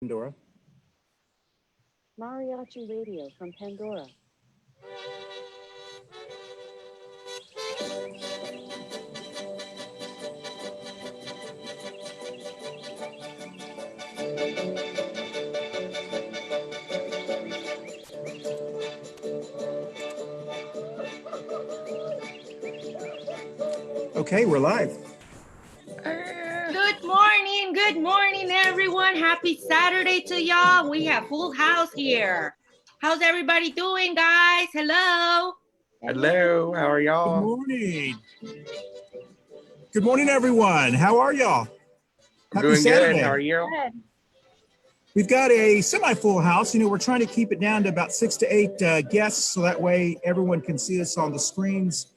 Pandora. Mariachi Radio from Pandora. Okay, we're live. Good morning, everyone. Happy Saturday to y'all. We have full house here. How's everybody doing, guys? Hello. Hello, how are y'all? Good morning. Good morning, everyone. How are y'all? I'm Happy doing Saturday. good. How are you? Good. We've got a semi-full house. You know, we're trying to keep it down to about 6 to 8 guests, so that way everyone can see us on the screens.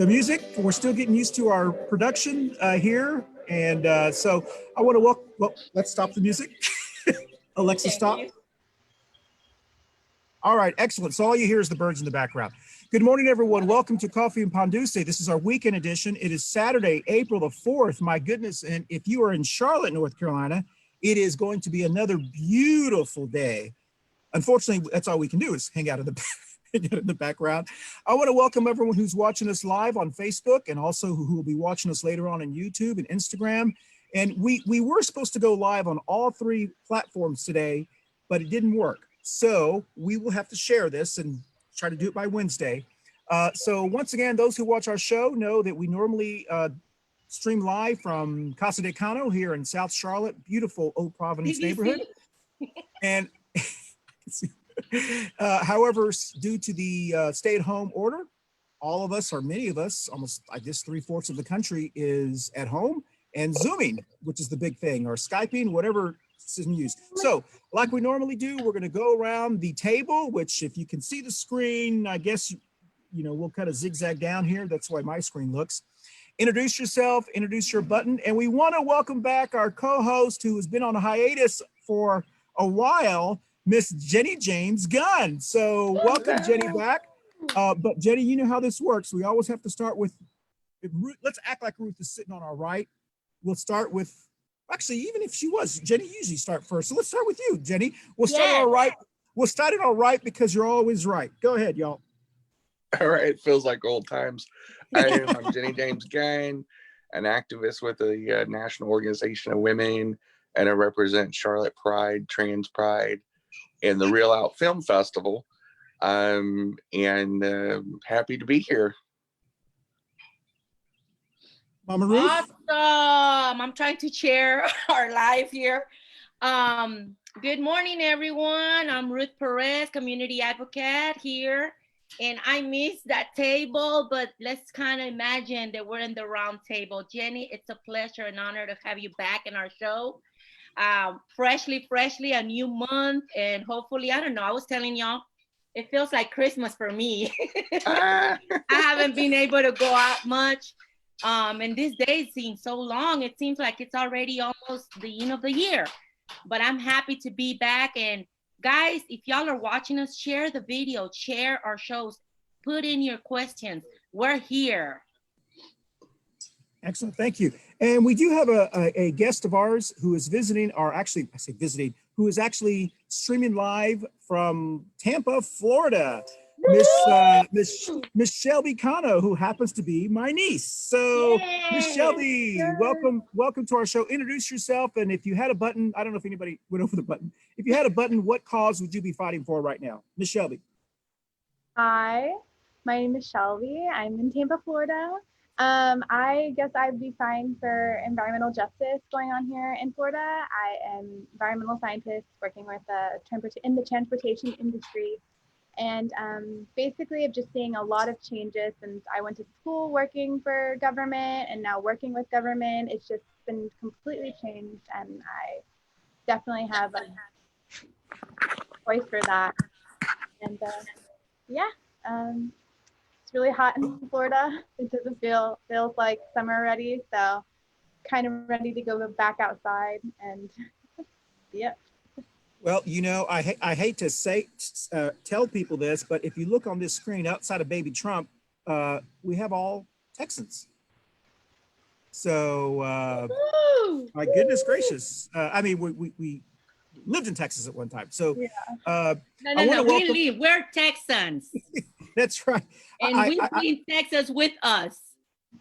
The music, we're still getting used to our production here. And so I want to well, let's stop the music. Alexa, stop. All right, excellent. So all you hear is the birds in the background. Good morning, everyone. Welcome to Coffee and Pan Dulce. This is our weekend edition. It is Saturday, April the 4th. My goodness. And if you are in Charlotte, North Carolina, it is going to be another beautiful day. Unfortunately, that's all we can do is hang out in the background. I want to welcome everyone who's watching us live on Facebook and also who will be watching us later on YouTube and Instagram. And we were supposed to go live on all three platforms today, but it didn't work. So we will have to share this and try to do it by Wednesday. So once again, those who watch our show know that we normally stream live from Casa de Cano here in South Charlotte, beautiful Old Providence neighborhood. And however, due to the stay-at-home order, all of us, or many of us, almost I guess 3/4 of the country is at home and Zooming, which is the big thing, or Skyping, whatever system you use. So like we normally do, we're going to go around the table, which if you can see the screen, I guess, you know, we'll kind of zigzag down here. That's why my screen looks. Introduce yourself, introduce your button. And we want to welcome back our co-host who has been on a hiatus for a while, Miss Jenny-Jaymes Gunn. So welcome, Jenny, back. But Jenny, you know how this works. We always have to start with, let's act like Ruth is sitting on our right. We'll start with, actually, even if she was, Jenny usually start first. So let's start with you, Jenny. We'll start all right. We'll start it all right because you're always right. Go ahead, y'all. All right, feels like old times. I'm Jenny-Jaymes Gunn, an activist with the National Organization of Women, and I represent Charlotte Pride, Trans Pride, and the Real Out Film Festival. And happy to be here. Mama Ruth? Awesome. I'm trying to share our live here. Good morning, everyone. I'm Ruth Perez, community advocate here. And I missed that table, but let's kind of imagine that we're in the round table. Jenny, it's a pleasure and honor to have you back in our show. Freshly, a new month. And hopefully, I don't know, I was telling y'all, it feels like Christmas for me. I haven't been able to go out much. And this day seems so long. It seems like it's already almost the end of the year, but I'm happy to be back. And guys, if y'all are watching us, share the video, share our shows, put in your questions. We're here. Excellent, thank you. And we do have a guest of ours who is visiting, or actually I say visiting, who is actually streaming live from Tampa, Florida. Miss Shelby Cano, who happens to be my niece. So Miss Shelby, welcome to our show. Introduce yourself, and if you had a button, I don't know if anybody went over the button. If you had a button, what cause would you be fighting for right now? Miss Shelby. Hi, my name is Shelby. I'm in Tampa, Florida. I guess I'd be fighting for environmental justice going on here in Florida. I am environmental scientist working with in the transportation industry. And basically, I'm just seeing a lot of changes since I went to school working for government and now working with government. It's just been completely changed, and I definitely have a voice for that. And it's really hot in Florida. It doesn't feels like summer already, so kind of ready to go back outside and yeah. Well, you know, I hate to say tell people this, but if you look on this screen outside of baby Trump, we have all Texans. So Woo! my goodness gracious. I mean, we lived in Texas at one time. So No, I want to we welcome. live. We're Texans, That's right. and we bring Texas with us.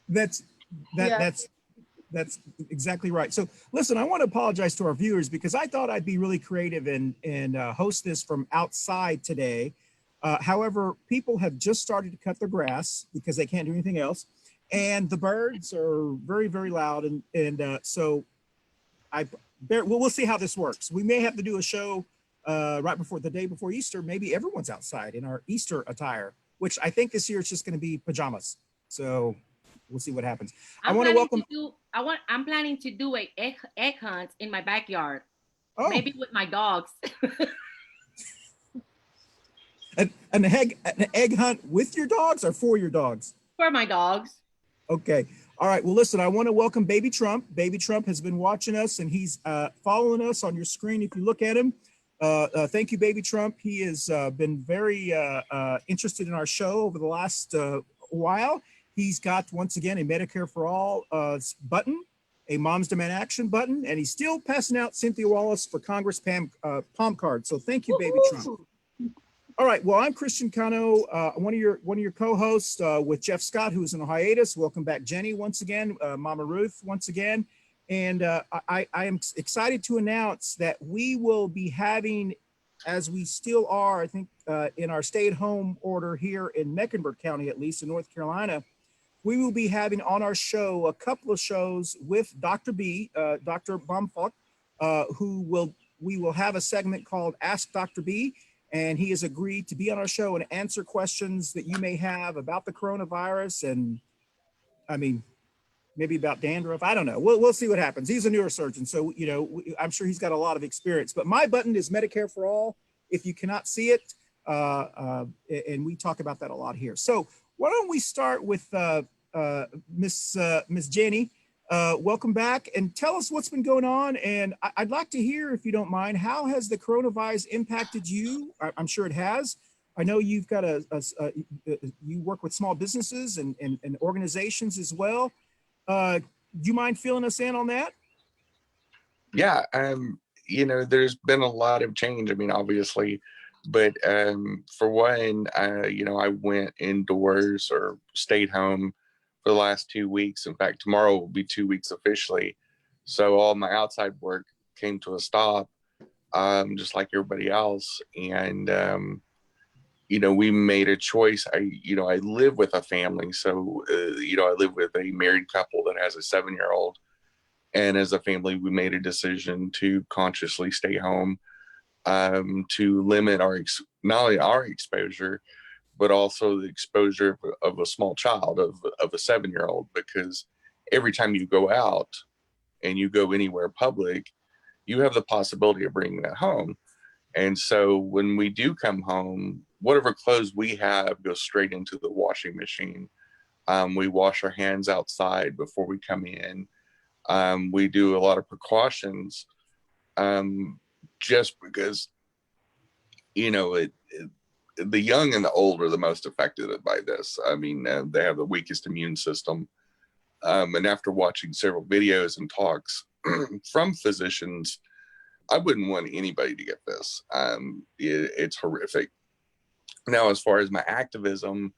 That's exactly right. So listen, I want to apologize to our viewers because I thought I'd be really creative and host this from outside today. However, people have just started to cut their grass because they can't do anything else. And the birds are very, very loud. And so we'll see how this works. We may have to do a show right before the day before Easter. Maybe everyone's outside in our Easter attire, which I think this year it's just going to be pajamas. So we'll see what happens. I'm planning to do a egg hunt in my backyard. Oh. Maybe with my dogs. An egg hunt with your dogs or for your dogs? For my dogs. Okay. All right. Well, listen, I want to welcome Baby Trump. Baby Trump has been watching us and he's following us on your screen. If you look at him, thank you, Baby Trump. He has been very interested in our show over the last while. He's got, once again, a Medicare for All button, a Moms Demand Action button, and he's still passing out Cynthia Wallace for Congress palm cards. So thank you, Baby Trump. All right. Well, I'm Christian Cano, one of your co-hosts with Jeff Scott, who's in a hiatus. Welcome back, Jenny, once again, Mama Ruth, once again. And I am excited to announce that we will be having, as we still are, I think, in our stay-at-home order here in Mecklenburg County, at least in North Carolina, we will be having on our show a couple of shows with Dr. B, Dr. Baumfolk, we will have a segment called Ask Dr. B. And he has agreed to be on our show and answer questions that you may have about the coronavirus and, I mean, maybe about dandruff. I don't know. We'll see what happens. He's a neurosurgeon, so, you know, I'm sure he's got a lot of experience. But my button is Medicare for All. If you cannot see it, and we talk about that a lot here. So why don't we start with Miss Jenny? Welcome back and tell us what's been going on. And I'd like to hear, if you don't mind, how has the coronavirus impacted you? I'm sure it has. I know you've got you work with small businesses and organizations as well. Do you mind filling us in on that? Yeah, you know, there's been a lot of change. I mean, obviously, but for one, you know, I went indoors or stayed home for the last 2 weeks. In fact, tomorrow will be 2 weeks officially. So all my outside work came to a stop, just like everybody else. And, you know, we made a choice. I live with a family. So, you know, I live with a married couple that has a 7-year-old. And as a family, we made a decision to consciously stay home, to limit not only our exposure, but also the exposure of a small child, of a 7-year-old, because every time you go out and you go anywhere public, you have the possibility of bringing that home. And so when we do come home, whatever clothes we have goes straight into the washing machine. We wash our hands outside before we come in. We do a lot of precautions, just because, you know, the young and the old are the most affected by this. I mean, they have the weakest immune system. And after watching several videos and talks from physicians, I wouldn't want anybody to get this. It's horrific. Now, as far as my activism,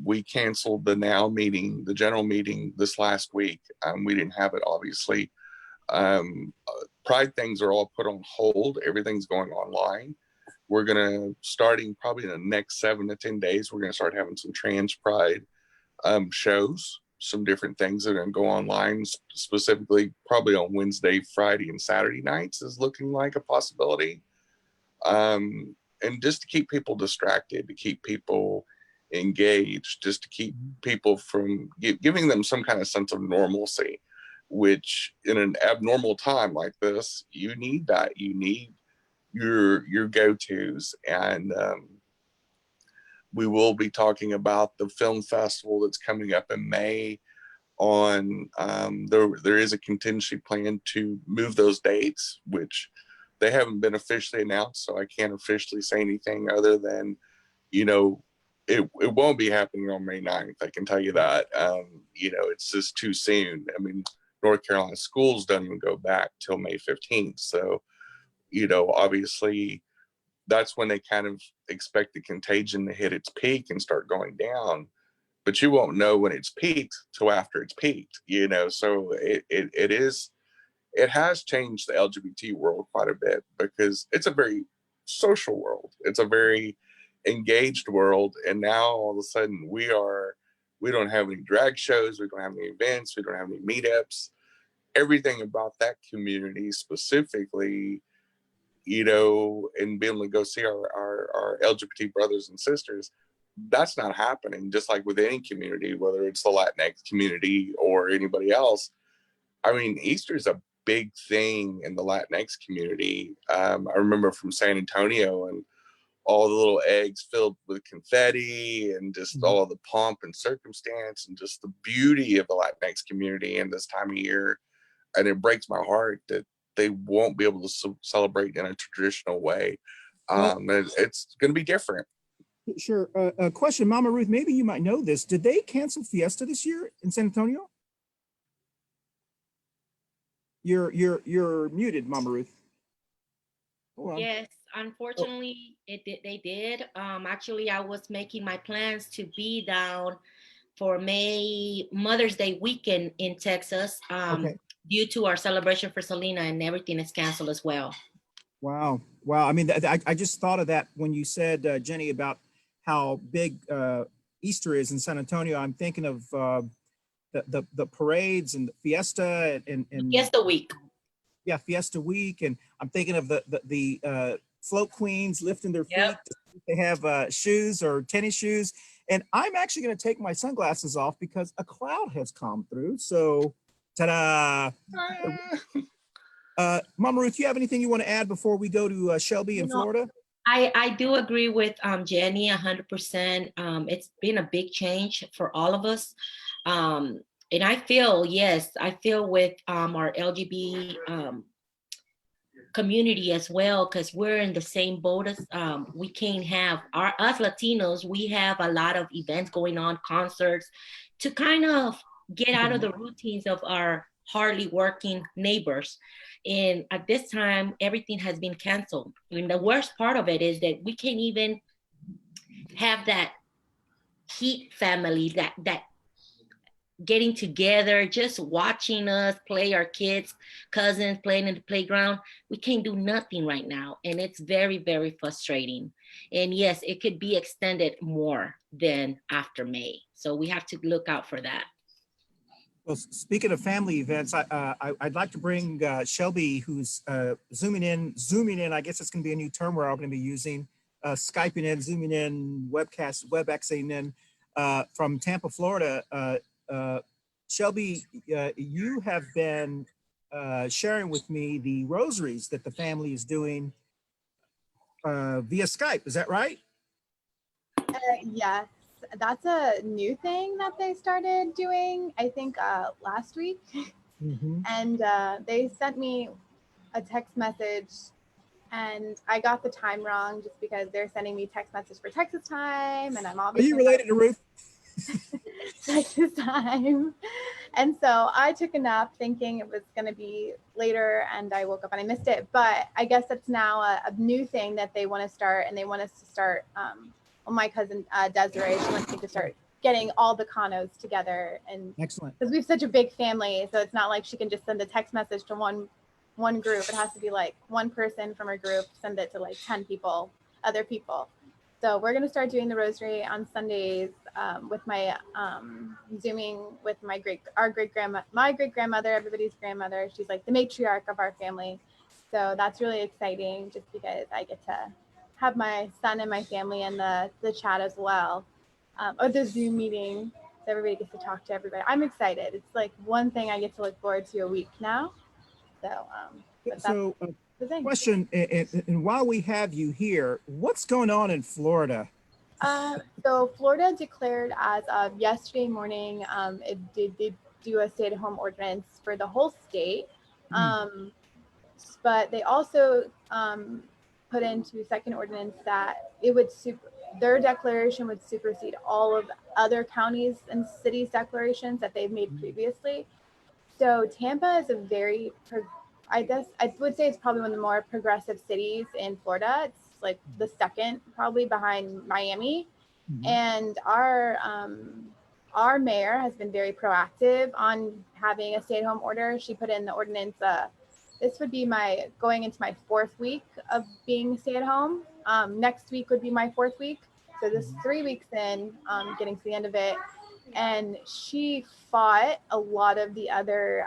we canceled the the general meeting this last week. We didn't have it, obviously. Pride things are all put on hold. Everything's going online. We're going to, starting probably in the next 7 to 10 days, we're going to start having some trans pride shows, some different things that are going to go online, specifically probably on Wednesday, Friday, and Saturday nights is looking like a possibility. And just to keep people distracted, to keep people engaged, just to keep people from giving them some kind of sense of normalcy, which in an abnormal time like this, you need that. You need your go-tos. And we will be talking about the film festival that's coming up in May on, there is a contingency plan to move those dates, which they haven't been officially announced, so I can't officially say anything other than, you know, it won't be happening on May 9th. I can tell you that. It's just too soon. I mean, North Carolina schools don't even go back till May 15th. So, obviously that's when they kind of expect the contagion to hit its peak and start going down. But you won't know when it's peaked till after it's peaked, So it has changed the LGBT world quite a bit, because it's a very social world. It's a very engaged world. And now all of a sudden we don't have any drag shows. We don't have any events. We don't have any meetups. Everything about that community specifically, and being able to go see our LGBT brothers and sisters, that's not happening. Just like with any community, whether it's the Latinx community or anybody else. I mean, Easter is a big thing in the Latinx community. I remember from San Antonio, and all the little eggs filled with confetti, and just all of the pomp and circumstance, and just the beauty of the Latinx community in this time of year. And it breaks my heart that they won't be able to celebrate in a traditional way. It's going to be different. Sure. A question, Mama Ruth, maybe you might know this. Did they cancel Fiesta this year in San Antonio? You're muted, Mama Ruth. Yes, unfortunately, they did. Actually, I was making my plans to be down for Mother's Day weekend in Texas. Due to our celebration for Selena, and everything is canceled as well. Wow. I mean, I just thought of that when you said, Jenny, about how big Easter is in San Antonio. I'm thinking of the parades and the Fiesta and Fiesta week. Yeah, Fiesta week, and I'm thinking of the float queens lifting their feet. Yep. They have shoes or tennis shoes, and I'm actually going to take my sunglasses off because a cloud has come through. So, ta-da! Mama Ruth, you have anything you want to add before we go to Shelby in Florida? I do agree with Jenny 100%. It's been a big change for all of us. And I feel with our LGBT community as well, because we're in the same boat as we can't have us Latinos. We have a lot of events going on, concerts, to kind of get out of the routines of our hardly working neighbors. And at this time, everything has been canceled. And the worst part of it is that we can't even have that heat family, that getting together, just watching us play, our kids, cousins playing in the playground. We can't do nothing right now. And it's very, very frustrating. And yes, it could be extended more than after May. So we have to look out for that. Well, speaking of family events, I'd like to bring Shelby, who's zooming in. I guess it's going to be a new term we're all going to be using, Skyping in, zooming in, Webcast, WebExing in from Tampa, Florida. Shelby, you have been sharing with me the rosaries that the family is doing via Skype. Is that right? Yes, that's a new thing that they started doing, I think last week. And they sent me a text message, and I got the time wrong just because they're sending me text message for Texas time, and I'm obviously— Are you related to Ruth? Texas time. And so I took a nap thinking it was going to be later, and I woke up and I missed it. But I guess that's now a new thing that they want to start, and they want us to start. My cousin Desiree, she wants me to start getting all the Canos together, and excellent, because we have such a big family, so it's not like she can just send a text message to one group. It has to be like one person from her group send it to like 10 people, other people. So we're gonna start doing the rosary on Sundays with my Zooming with my great grandmother, everybody's grandmother. She's like the matriarch of our family. So that's really exciting, just because I get to have my son and my family in the chat as well, or the Zoom meeting. So everybody gets to talk to everybody. I'm excited. It's like one thing I get to look forward to a week now. So, question, and while we have you here, what's going on in Florida? So Florida declared as of yesterday morning, it did do a stay-at-home ordinance for the whole state. But they also put into second ordinance that it would their declaration would supersede all of other counties and cities' declarations that they've made previously. So Tampa is a very, I guess I would say it's probably one of the more progressive cities in Florida. It's like the second, probably behind Miami. And our mayor has been very proactive on having a stay-at-home order. She put in the ordinance. This would be going into my 4th week of being stay-at-home. Next week would be my 4th week. So this is 3 weeks in, getting to the end of it. And she fought a lot of the other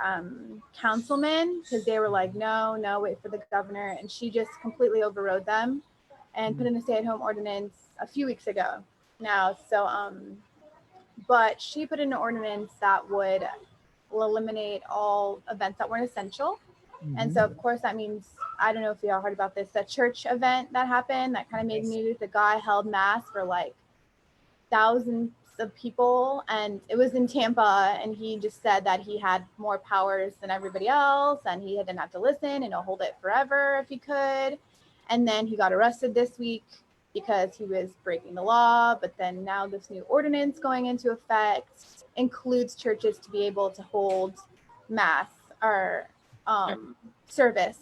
councilmen because they were like, no, wait for the governor. And she just completely overrode them and put in a stay-at-home ordinance a few weeks ago now. So, but she put in an ordinance that would eliminate all events that weren't essential. And so, of course, that means, I don't know if you all heard about this, the church event that happened that kind of made news. The guy held mass for like thousands of people, and it was in Tampa, and he just said that he had more powers than everybody else, and he didn't have to listen, and he'll hold it forever if he could. And then he got arrested this week because he was breaking the law. But then now this new ordinance going into effect includes churches to be able to hold mass or service.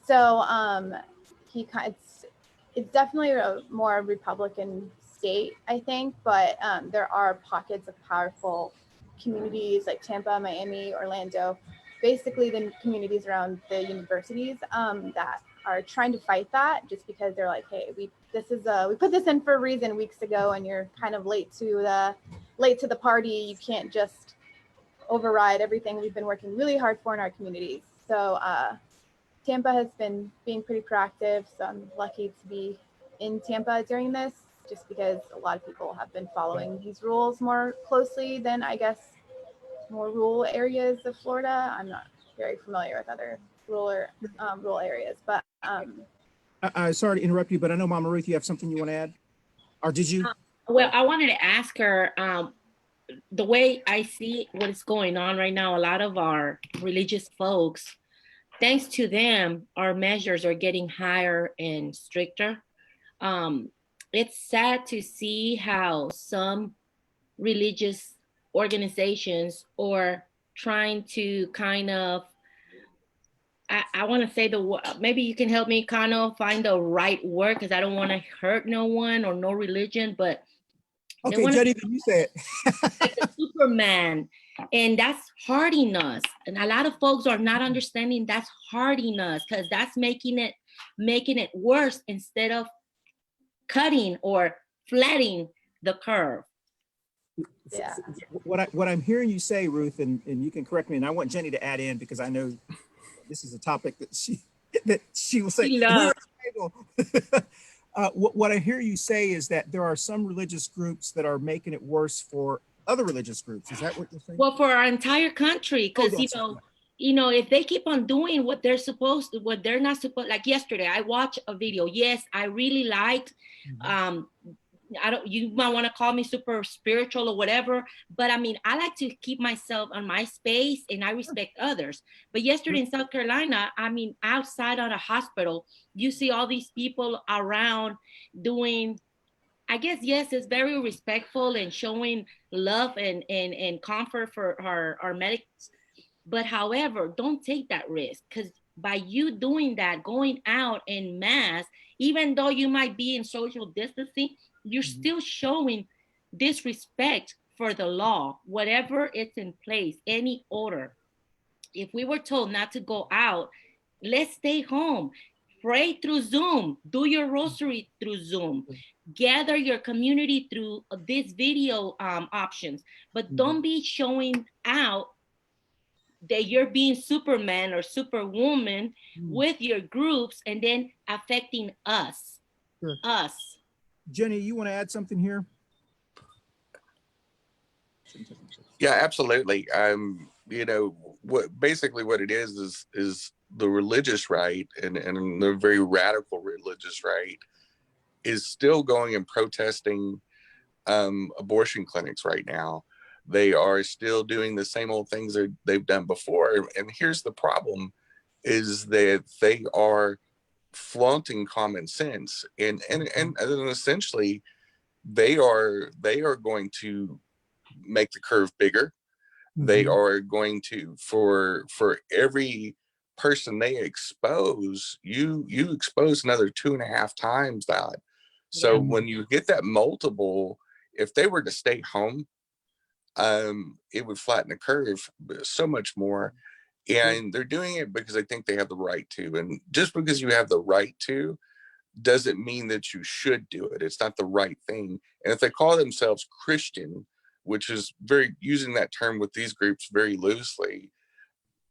So it's definitely a more Republican state, I think, but there are pockets of powerful communities like Tampa, Miami, Orlando, basically the communities around the universities that are trying to fight that, just because they're like, hey, we put this in for a reason weeks ago, and you're kind of late to the party. You can't just override everything we've been working really hard for in our communities. So Tampa has been being pretty proactive, so I'm lucky to be in Tampa during this, just because a lot of people have been following these rules more closely than, I guess, more rural areas of Florida. I'm not very familiar with other rural areas, but sorry to interrupt you, but I know Mama Ruth, you have something you want to add, or did you? Well, I wanted to ask her, the way I see what is going on right now, a lot of our religious folks, thanks to them, our measures are getting higher and stricter. It's sad to see how some religious organizations are trying to kind of, I want to say maybe you can help me, Cano, find the right word, because I don't want to hurt no one or no religion, but okay, Jenny, you say it. like a Superman, and that's hurting us. And a lot of folks are not understanding that's hurting us, because that's making it worse instead of cutting or flattening the curve. yeah. What I'm hearing you say, Ruth, and you can correct me, and I want Jenny to add in, because I know this is a topic that she will say. What I hear you say is that there are some religious groups that are making it worse for other religious groups. Is that what you're saying? Well, for our entire country, because if they keep on doing what they're not supposed, like yesterday, I watched a video. Yes, I really liked, you might want to call me super spiritual or whatever, but I mean, I like to keep myself on my space and I respect others. But yesterday in South Carolina, I mean, outside on a hospital, you see all these people around doing, I guess, yes, it's very respectful and showing love and comfort for our medics. But however, don't take that risk, because by you doing that, going out en mass, even though you might be in social distancing, you're still showing disrespect for the law, whatever it's in place, any order. If we were told not to go out, let's stay home. Pray through Zoom, do your rosary through Zoom, gather your community through these video options, but don't be showing out that you're being Superman or Superwoman with your groups and then affecting us. Sure. Us. Jenny, you want to add something here? Yeah, absolutely. What it is the religious right and the very radical religious right is still going and protesting abortion clinics right now. They are still doing the same old things that they've done before. And here's the problem, is that they are flaunting common sense, and essentially they are going to make the curve bigger. They are going to, for every person they expose, you expose another 2.5 times that. So when you get that multiple, if they were to stay home, it would flatten the curve so much more. And they're doing it because they think they have the right to. And just because you have the right to doesn't mean that you should do it. It's not the right thing. And if they call themselves Christian, which is very, using that term with these groups very loosely,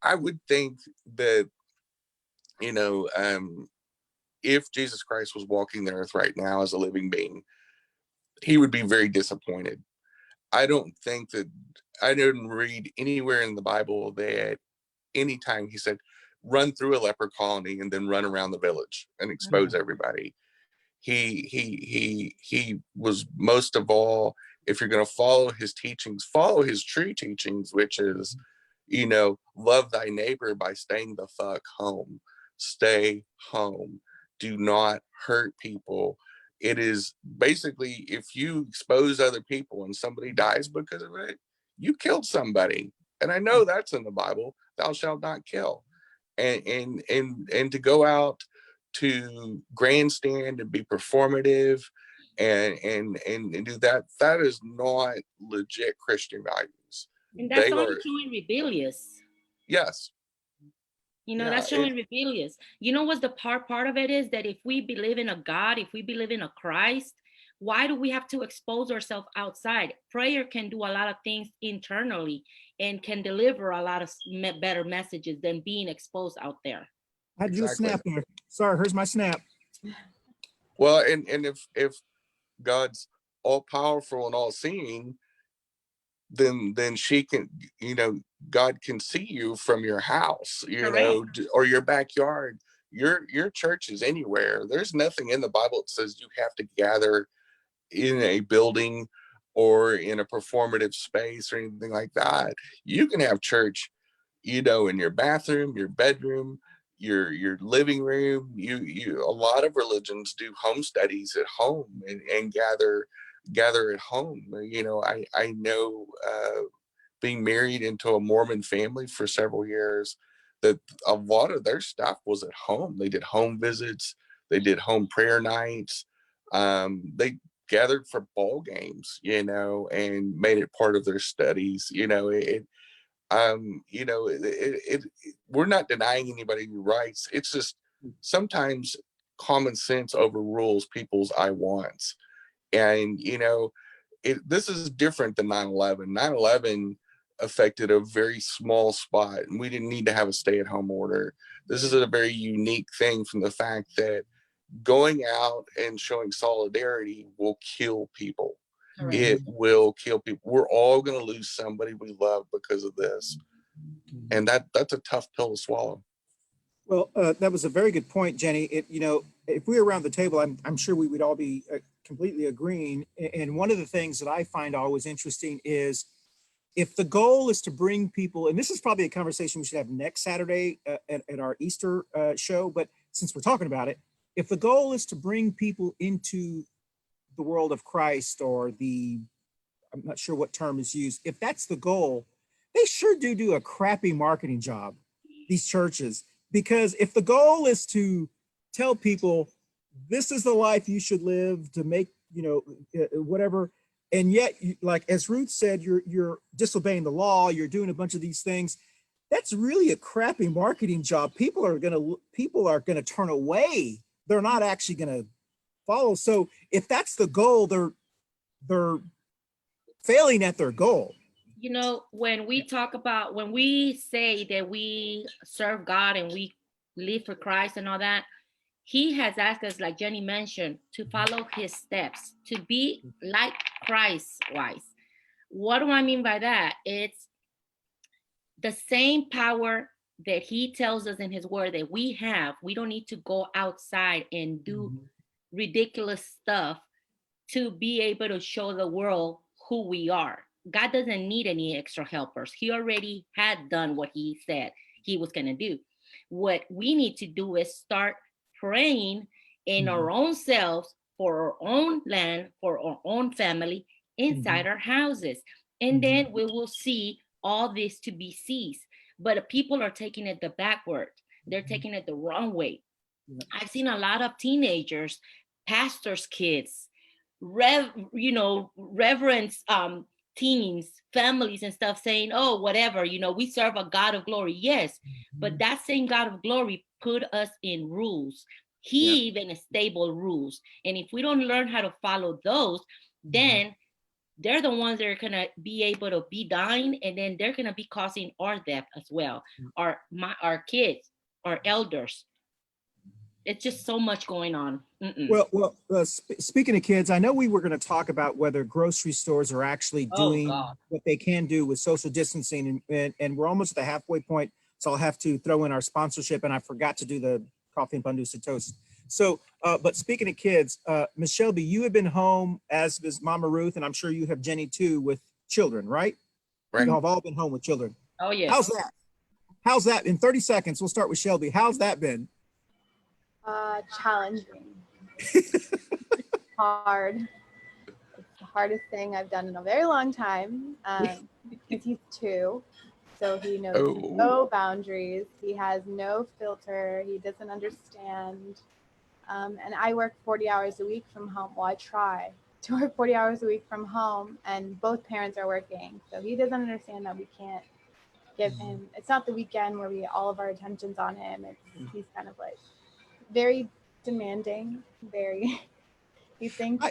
I would think that, you know, if Jesus Christ was walking the earth right now as a living being, he would be very disappointed. I don't think that, I didn't read anywhere in the Bible that anytime he said, run through a leper colony and then run around the village and expose everybody. He was, most of all, if you're going to follow his teachings, follow his true teachings, which is, you know, love thy neighbor by staying the fuck home. Stay home. Do not hurt people. It is basically, if you expose other people and somebody dies because of it, you killed somebody. And I know that's in the Bible, thou shalt not kill. And to go out to grandstand and be performative and do that, that is not legit Christian values. And that's They only are, showing rebellious. yes. You know, Yeah, that's showing rebellious. You know what's the part of it is that if we believe in a God, if we believe in a Christ, why do we have to expose ourselves outside? Prayer can do a lot of things internally and can deliver a lot of better messages than being exposed out there. I do a snap there. Sorry, here's my snap. Well, and if God's all powerful and all seeing, then she can, you know, God can see you from your house, you know, or your backyard. Your church is anywhere. There's nothing in the Bible that says you have to gather in a building or in a performative space or anything like that. You can have church, you know, in your bathroom, your bedroom, your living room. You a lot of religions do home studies at home and gather at home. You know, I know, being married into a Mormon family for several years, that a lot of their stuff was at home. They did home visits, they did home prayer nights, they gathered for ball games, you know, and made it part of their studies. You know, you know, we're not denying anybody rights. It's just sometimes common sense overrules people's I wants. And, you know, this is different than 9/11. 9/11 affected a very small spot, and we didn't need to have a stay-at-home order. This is a very unique thing from the fact that going out and showing solidarity will kill people. Correct. It will kill people. We're all going to lose somebody we love because of this, and that's a tough pill to swallow. Well, that was a very good point, Jenny. You know, if we were around the table, I'm sure we would all be completely agreeing. And one of the things that I find always interesting is if the goal is to bring people, and this is probably a conversation we should have next Saturday at our Easter show, but since we're talking about it, if the goal is to bring people into the world of Christ, or I'm not sure what term is used, if that's the goal, they sure do a crappy marketing job, these churches. Because if the goal is to tell people this is the life you should live to make, you know, whatever, and yet, like as Ruth said, you're disobeying the law, you're doing a bunch of these things, that's really a crappy marketing job. People are gonna turn away. They're not actually gonna follow. So if that's the goal, they're failing at their goal. You know, when we say that we serve God and we live for Christ and all that, he has asked us, like Jenny mentioned, to follow his steps, to be like Christ wise. What do I mean by that? It's the same power that he tells us in his word that we have. We don't need to go outside and do ridiculous stuff to be able to show the world who we are. God doesn't need any extra helpers. He already had done what he said he was going to do. What we need to do is start praying in our own selves, for our own land, for our own family, inside our houses. And then we will see all this to be ceased. But people are taking it the backward. They're taking it the wrong way. I've seen a lot of teenagers, pastors' kids, reverends, teens, families and stuff saying, oh, whatever, we serve a God of glory. Yes, but that same God of glory put us in rules. He even established rules. And if we don't learn how to follow those, then they're the ones that are going to be able to be dying, and then they're going to be causing our death as well. Our kids, our elders. It's just so much going on. Well, speaking of kids, I know we were going to talk about whether grocery stores are actually doing what they can do with social distancing, and we're almost at the halfway point, so I'll have to throw in our sponsorship, and I forgot to do the coffee and Bundusa toast. So, but speaking of kids, Ms. Shelby, you have been home, as is Mama Ruth, and I'm sure you have Jenny too, with children, right? Right. You have all been home with children. Oh, yeah. How's that? In 30 seconds, we'll start with Shelby. How's that been? Challenging. Hard. It's the hardest thing I've done in a very long time. Because he's 2, so he knows no boundaries. He has no filter. He doesn't understand. And I work 40 hours a week from home. Well, I try to work 40 hours a week from home, and both parents are working. So he doesn't understand that we can't give him, it's not the weekend where all of our attention's on him. He's kind of like very demanding, he thinks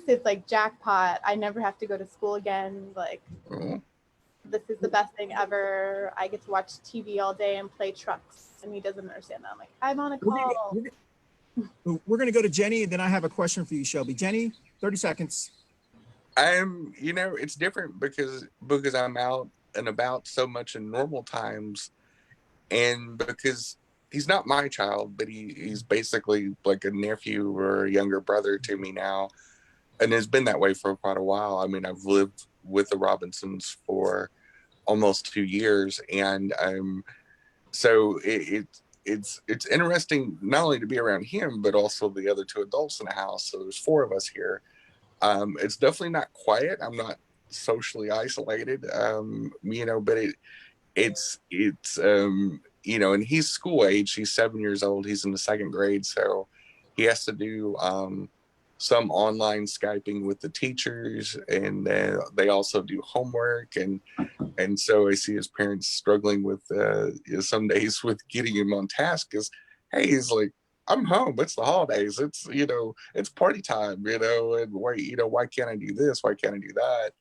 it's like jackpot. I never have to go to school again. Like, this is the best thing ever. I get to watch TV all day and play trucks, and he doesn't understand that. I'm like, I'm on a call. We're going to go to Jenny, and then I have a question for you, Shelby. Jenny, 30 seconds. It's different because I'm out and about so much in normal times, and because he's not my child, but he's basically like a nephew or a younger brother to me now, and has been that way for quite a while. I mean, I've lived with the Robinsons for almost 2 years, and so it's interesting not only to be around him, but also the other 2 adults in the house. So there's 4 of us here. It's definitely not quiet. I'm not socially isolated, but it's and he's school age. He's 7 years old. He's in the 2nd grade. So he has to do some online Skyping with the teachers, and they also do homework. And so I see his parents struggling with some days with getting him on task, because, hey, he's like, I'm home. It's the holidays. It's, it's party time, and why can't I do this? Why can't I do that?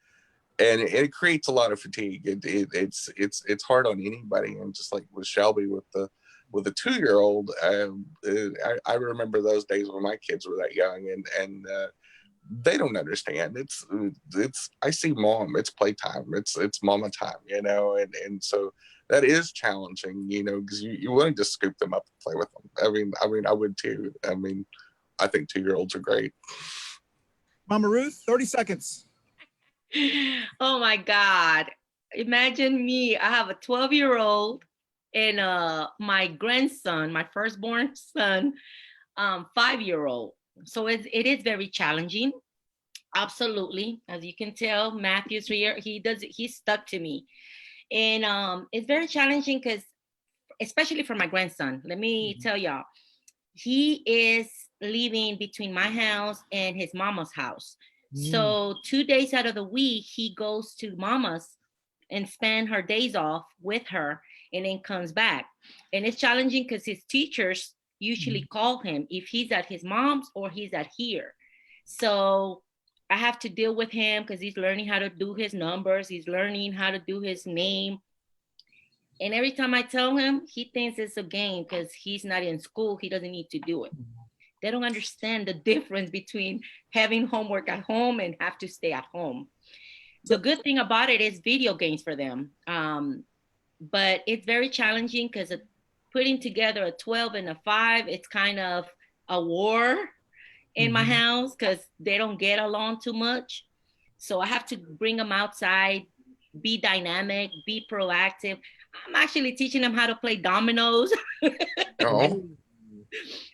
And it creates a lot of fatigue. It's hard on anybody. And just like with Shelby, with the 2-year-old, I remember those days when my kids were that young, and they don't understand. It's I see mom. It's playtime. It's mama time. And so that is challenging. Because you want to just scoop them up and play with them. I mean, I would too. I mean, I think 2-year-olds are great. Mama Ruth, 30 seconds. Oh my God. Imagine me. I have a 12-year-old and my grandson, my firstborn son, 5-year-old. So it is very challenging. Absolutely. As you can tell, Matthew's here. He's stuck to me. And it's very challenging because, especially for my grandson, let me tell y'all, he is living between my house and his mama's house. So 2 days out of the week, he goes to mama's and spend her days off with her, and then comes back. And it's challenging because his teachers usually call him if he's at his mom's or he's at here. So I have to deal with him because he's learning how to do his numbers. He's learning how to do his name. And every time I tell him, he thinks it's a game because he's not in school. He doesn't need to do it. They don't understand the difference between having homework at home and have to stay at home. The good thing about it is video games for them. But it's very challenging because putting together a 12 and a 5, it's kind of a war in my house because they don't get along too much. So I have to bring them outside, be dynamic, be proactive. I'm actually teaching them how to play dominoes.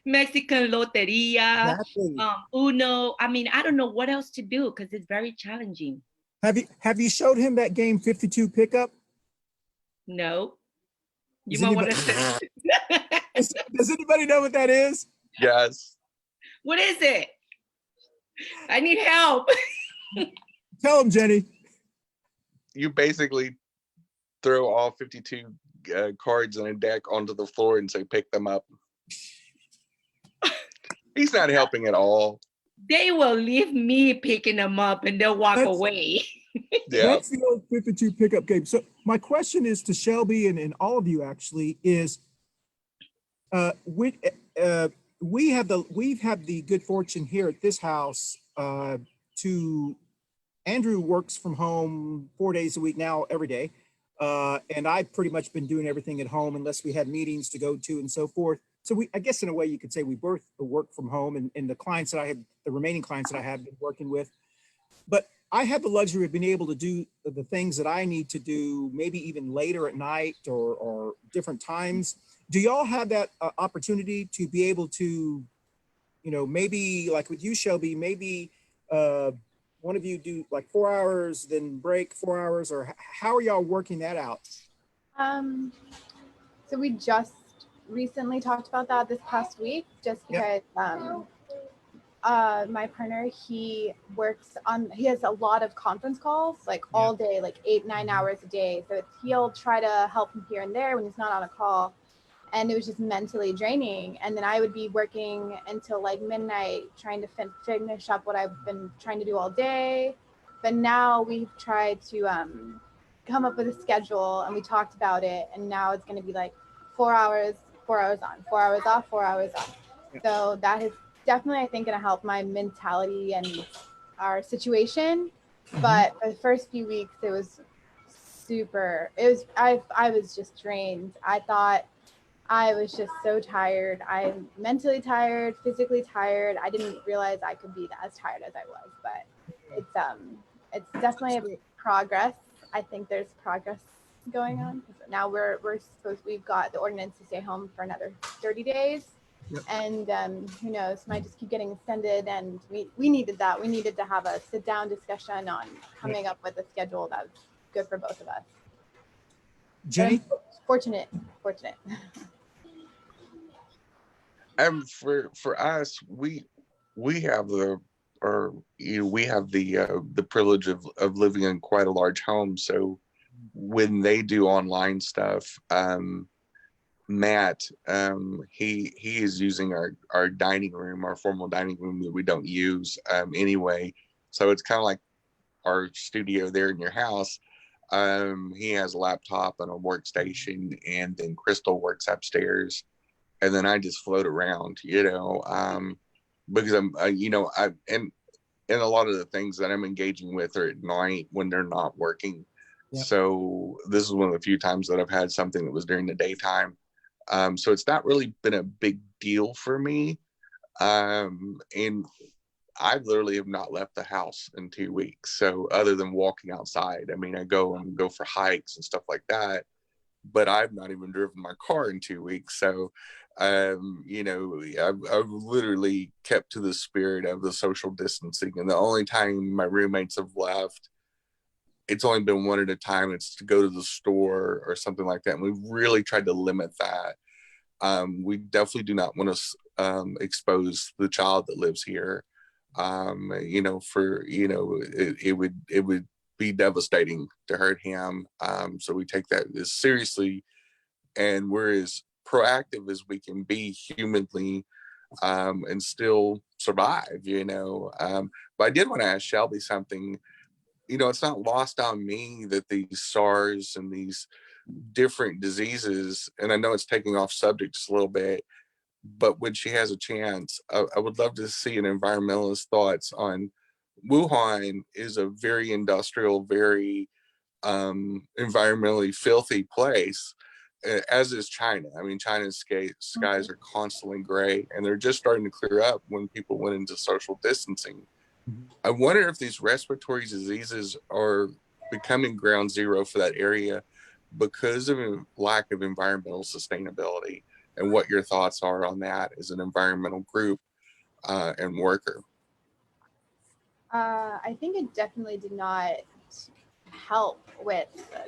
Mexican Loteria, Exactly. Uno. I mean, I don't know what else to do because it's very challenging. Have you showed him that game 52 pickup? No. You Does might want anybody, to. does anybody know what that is? Yes. What is it? I need help. Tell him, Jenny. You basically throw all 52 cards in a deck onto the floor and say, pick them up. He's not helping at all. They will leave me picking them up and they'll walk away. Yeah. That's the old 52 pickup game. So my question is to Shelby and all of you actually is, we've had the good fortune here at this house to Andrew works from home 4 days a week now, every day. And I've pretty much been doing everything at home unless we had meetings to go to and so forth. So I guess in a way you could say we both work from home, and the clients that I had, the remaining clients that I have been working with. But I have the luxury of being able to do the things that I need to do, maybe even later at night or different times. Do y'all have that opportunity to be able to, maybe like with you, Shelby, maybe one of you do like 4 hours, then break 4 hours, or how are y'all working that out? So we just recently talked about that this past week, just because my partner, he has a lot of conference calls, like all day, like 8-9 hours a day. So he'll try to help him here and there when he's not on a call. And it was just mentally draining. And then I would be working until like midnight, trying to finish up what I've been trying to do all day. But now we've tried to come up with a schedule, and we talked about it. And now it's going to be like 4 hours on, 4 hours off, 4 hours on. So that is definitely, I think, going to help my mentality and our situation. But for the first few weeks, it was I was just drained. I thought I was just so tired. I'm mentally tired, physically tired. I didn't realize I could be as tired as I was, but it's definitely a progress. I think there's progress going on. Now we've got the ordinance to stay home for another 30 days. Yep. And who knows, might just keep getting extended, and we needed that. We needed to have a sit down discussion on coming up with a schedule that was good for both of us. Jenny? Fortunate. For us, we have the privilege of living in quite a large home. So when they do online stuff, Matt, he is using our dining room, our formal dining room that we don't use anyway. So it's kind of like our studio there in your house. He has a laptop and a workstation, and then Crystal works upstairs, and then I just float around, because I'm, and a lot of the things that I'm engaging with are at night when they're not working. Yep. So this is one of the few times that I've had something that was during the daytime. So it's not really been a big deal for me. And I literally have not left the house in 2 weeks. So other than walking outside, I mean, I go for hikes and stuff like that, but I've not even driven my car in 2 weeks. So, I've literally kept to the spirit of the social distancing. And the only time my roommates have left, it's only been one at a time. It's to go to the store or something like that. And we've really tried to limit that. We definitely do not want to expose the child that lives here. It would be devastating to hurt him. So we take that as seriously, and we're as proactive as we can be humanly, and still survive, But I did want to ask Shelby something. It's not lost on me that these SARS and these different diseases, and I know it's taking off subject just a little bit, but when she has a chance, I would love to see an environmentalist thoughts on Wuhan. Is a very industrial, very environmentally filthy place, as is China. I mean, China's skies are constantly gray, and they're just starting to clear up when people went into social distancing. I wonder if these respiratory diseases are becoming ground zero for that area because of a lack of environmental sustainability. and what your thoughts are on that as an environmental group and worker. I think it definitely did not help with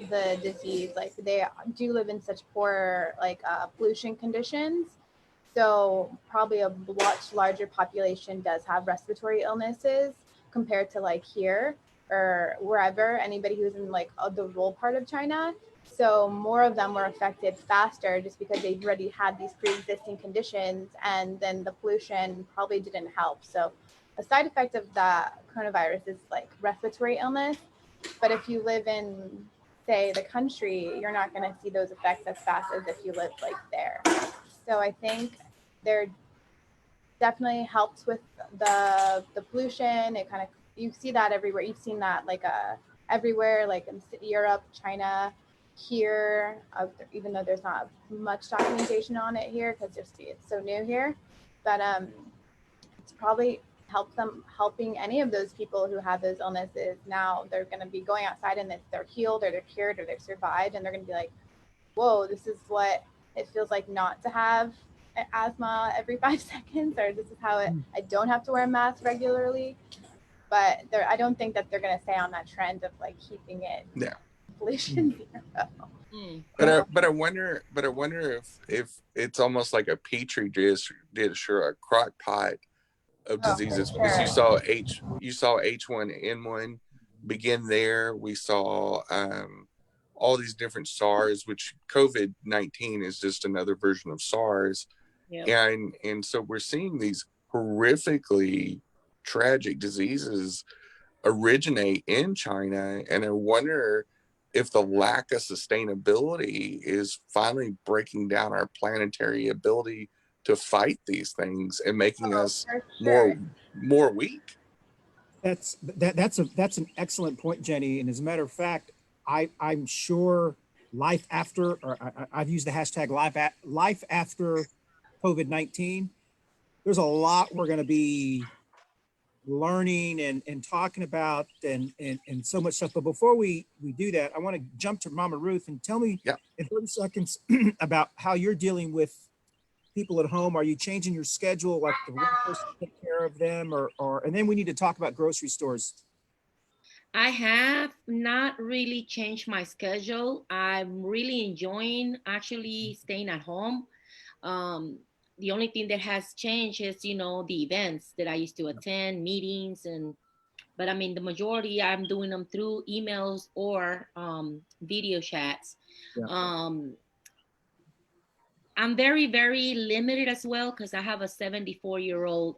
the disease. Like they do live in such poor pollution conditions. So probably a much larger population does have respiratory illnesses compared to like here or wherever, anybody who's in like the rural part of China. So more of them were affected faster just because they've already had these pre-existing conditions, and then the pollution probably didn't help. So a side effect of the coronavirus is like respiratory illness. But if you live in, say, the country, you're not going to see those effects as fast as if you live like there. So I think there definitely helps with the pollution. It kind of, you see that everywhere. You've seen that everywhere, like in Europe, China, here, even though there's not much documentation on it here because it's so new here. But it's probably helping any of those people who have those illnesses. Now they're going to be going outside and they're healed or they're cured or they're survived, and they're going to be like, whoa, this is what it feels like not to have asthma every 5 seconds, or this is how I don't have to wear a mask regularly. But I don't think that they're going to stay on that trend of like keeping it pollution zero. But I wonder if it's almost like a petri dish or a crock pot of diseases, because you saw H1N1 begin there. We saw all these different SARS, which COVID-19 is just another version of SARS. Yep. And so we're seeing these horrifically tragic diseases originate in China, and I wonder if the lack of sustainability is finally breaking down our planetary ability to fight these things and making us more weak. That's an excellent point, Jenny. And as a matter of fact, I'm sure life after, or I've used the hashtag life after COVID-19. There's a lot we're going to be learning and talking about and so much stuff. But before we do that, I want to jump to Mama Ruth and tell me in 30 seconds about how you're dealing with people at home. Are you changing your schedule, like the workers take care of them, or and then we need to talk about grocery stores. I have not really changed my schedule. I'm really enjoying actually staying at home. The only thing that has changed is, the events that I used to attend, meetings, but I mean, the majority I'm doing them through emails or video chats. Yeah. I'm very, very limited as well because I have a 74-year-old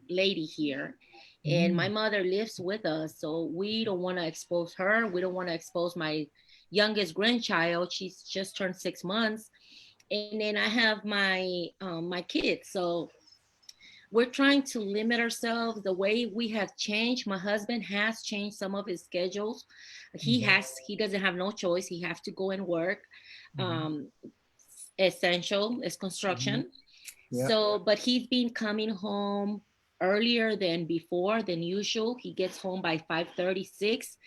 lady here. And my mother lives with us, so we don't want to expose her. We don't want to expose my youngest grandchild. She's just turned 6 months. And then I have my my kids. So we're trying to limit ourselves. The way we have changed, my husband has changed some of his schedules. He doesn't have no choice. He has to go and work. Essential is construction. Yeah. So, but he's been coming home earlier than usual. He gets home by 5:36,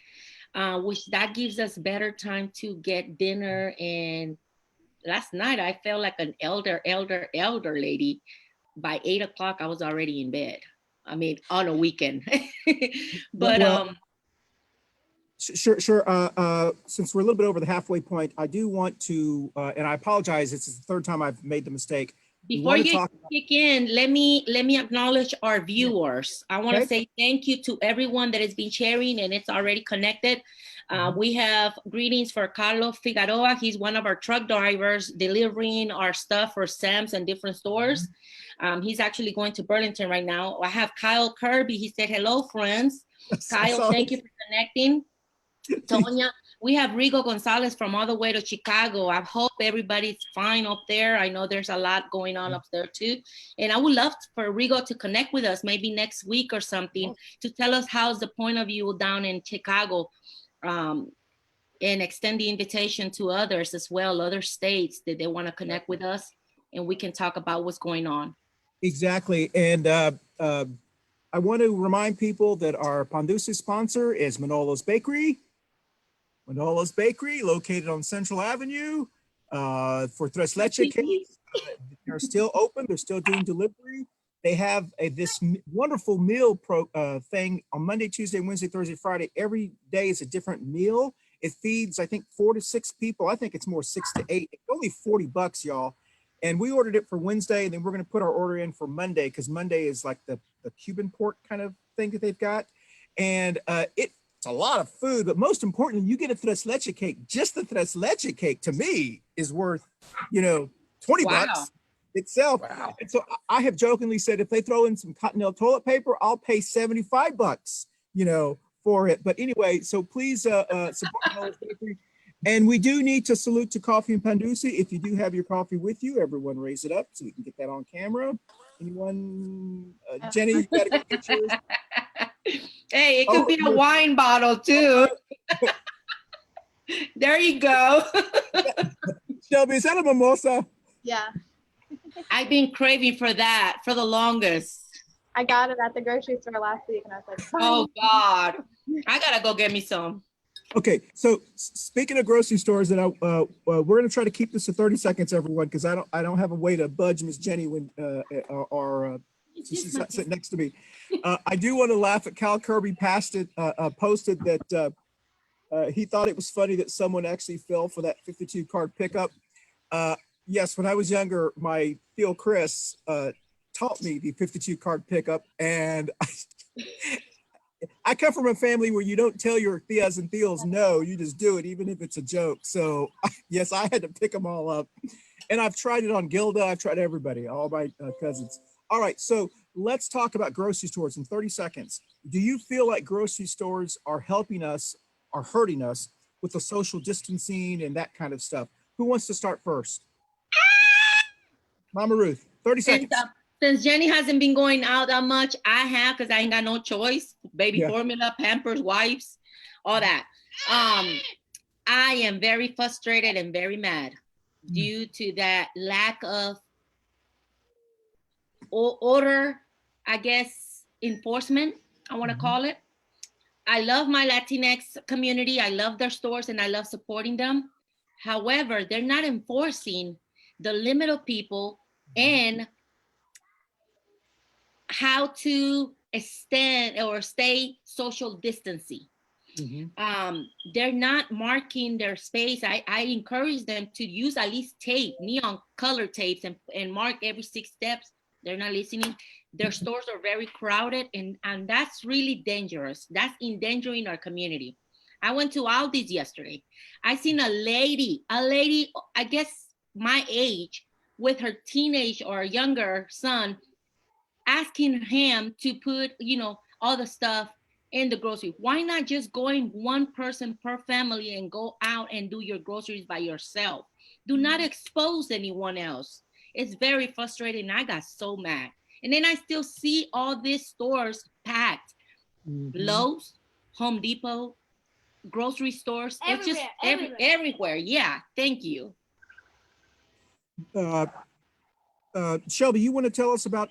which that gives us better time to get dinner. And last night I felt like an elder lady. By 8 o'clock, I was already in bed. I mean, on a weekend. But Sure. Since we're a little bit over the halfway point, I do want to, and I apologize. It's the third time I've made the mistake. Before you kick in, let me acknowledge our viewers. I want to say thank you to everyone that has been sharing and it's already connected. We have greetings for Carlos Figueroa. He's one of our truck drivers delivering our stuff for Sam's and different stores. He's actually going to Burlington right now. I have Kyle Kirby. He said, hello, friends. Kyle, thank you for connecting. Tonya, we have Rigo Gonzalez from all the way to Chicago. I hope everybody's fine up there. I know there's a lot going on up there too. And I would love for Rigo to connect with us maybe next week or something to tell us how's the point of view down in Chicago, and extend the invitation to others as well, other states that they want to connect with us and we can talk about what's going on. Exactly. And I want to remind people that our Ponduce sponsor is Manolo's Bakery. Manolo's Bakery, located on Central Avenue, for Tres Leche cakes. They're still open. They're still doing delivery. They have this wonderful meal thing on Monday, Tuesday, Wednesday, Thursday, Friday. Every day is a different meal. It feeds, I think, 4 to 6 people. I think it's more 6 to 8. It's only $40, y'all. And we ordered it for Wednesday, and then we're going to put our order in for Monday because Monday is like the Cuban pork kind of thing that they've got. And it's a lot of food, but most importantly, you get a tres leche cake. Just the tres leche cake to me is worth, 20 bucks itself. Wow. And so I have jokingly said, if they throw in some Cottonelle toilet paper, I'll pay $75, for it. But anyway, so please support Manolo's Bakery. And we do need to salute to Coffee and Pandusi. If you do have your coffee with you, everyone raise it up so we can get that on camera. Anyone? Jenny, you gotta go get yours. Hey, it could be a wine bottle too. There you go. Shelby, is that a mimosa? Yeah, I've been craving for that for the longest. I got it at the grocery store last week, and I was like, Oh God, I gotta go get me some. Okay, so speaking of grocery stores, and we're going to try to keep this to 30 seconds, everyone, because I don't have a way to budge Miss Jenny when she's not sitting next to me. I do want to laugh at Cal Kirby posted that he thought it was funny that someone actually fell for that 52 card pickup. Yes, when I was younger, my Theo Chris taught me the 52 card pickup, and I come from a family where you don't tell your tias and tios no, you just do it, even if it's a joke. So yes, I had to pick them all up. And I've tried it on Gilda. I've tried everybody, all my cousins. All right, so let's talk about grocery stores in 30 seconds. Do you feel like grocery stores are helping us or hurting us with the social distancing and that kind of stuff? Who wants to start first? Mama Ruth, 30 seconds. Since Jenny hasn't been going out that much, I have, because I ain't got no choice. Baby formula, Pampers, wipes, all that. I am very frustrated and very mad due to that lack of order, I guess, enforcement, I want to call it. I love my LatinX community. I love their stores and I love supporting them. However, they're not enforcing the limit of people and how to extend or stay social distancing. They're not marking their space. I encourage them to use at least tape, neon color tapes, and mark every 6 steps. They're not listening. Their stores are very crowded, and that's really dangerous. That's endangering our community. I went to Aldi's yesterday. I seen a lady, I guess my age, with her teenage or younger son, asking him to put, all the stuff in the grocery. Why not just going one person per family and go out and do your groceries by yourself? Do not expose anyone else. It's very frustrating. I got so mad. And then I still see all these stores packed. Lowe's, Home Depot, grocery stores. It's just everywhere. Yeah, thank you. Shelby, you want to tell us about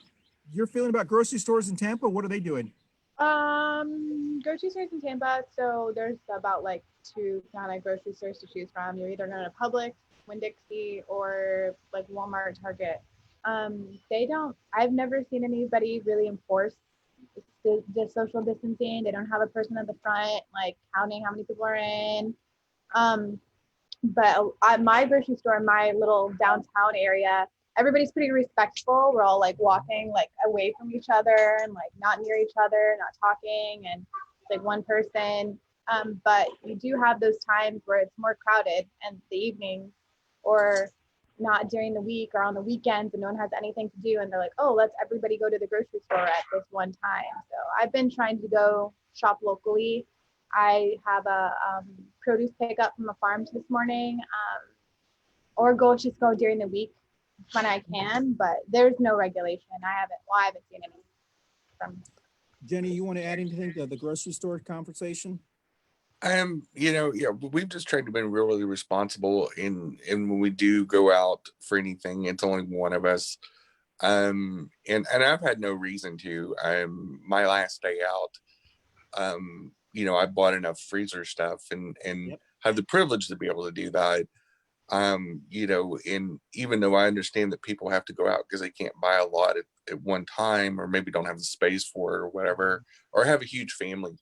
your feeling about grocery stores in Tampa? What are they doing? Grocery stores in Tampa, so there's about like 2 kind of grocery stores to choose from. You're either going to Publix, Winn-Dixie, or like Walmart, Target. I've never seen anybody really enforce the social distancing. They don't have a person at the front like counting how many people are in. But at my grocery store, in my little downtown area, everybody's pretty respectful. We're all like walking like away from each other and like not near each other, not talking, and like one person. But you do have those times where it's more crowded in the evening or not during the week or on the weekends and no one has anything to do. And they're like, oh, let's everybody go to the grocery store at this one time. So I've been trying to go shop locally. I have a produce pickup from a farm this morning, or just go during the week when I can, but there's no regulation. I haven't seen any from. Jenny, you want to add anything to the grocery store conversation? We've just tried to be really responsible in when we do go out for anything. It's only one of us, and I've had no reason to. My last day out, I bought enough freezer stuff and have the privilege to be able to do that. You know, and even though I understand that people have to go out because they can't buy a lot at one time, or maybe don't have the space for it or whatever, or have a huge family.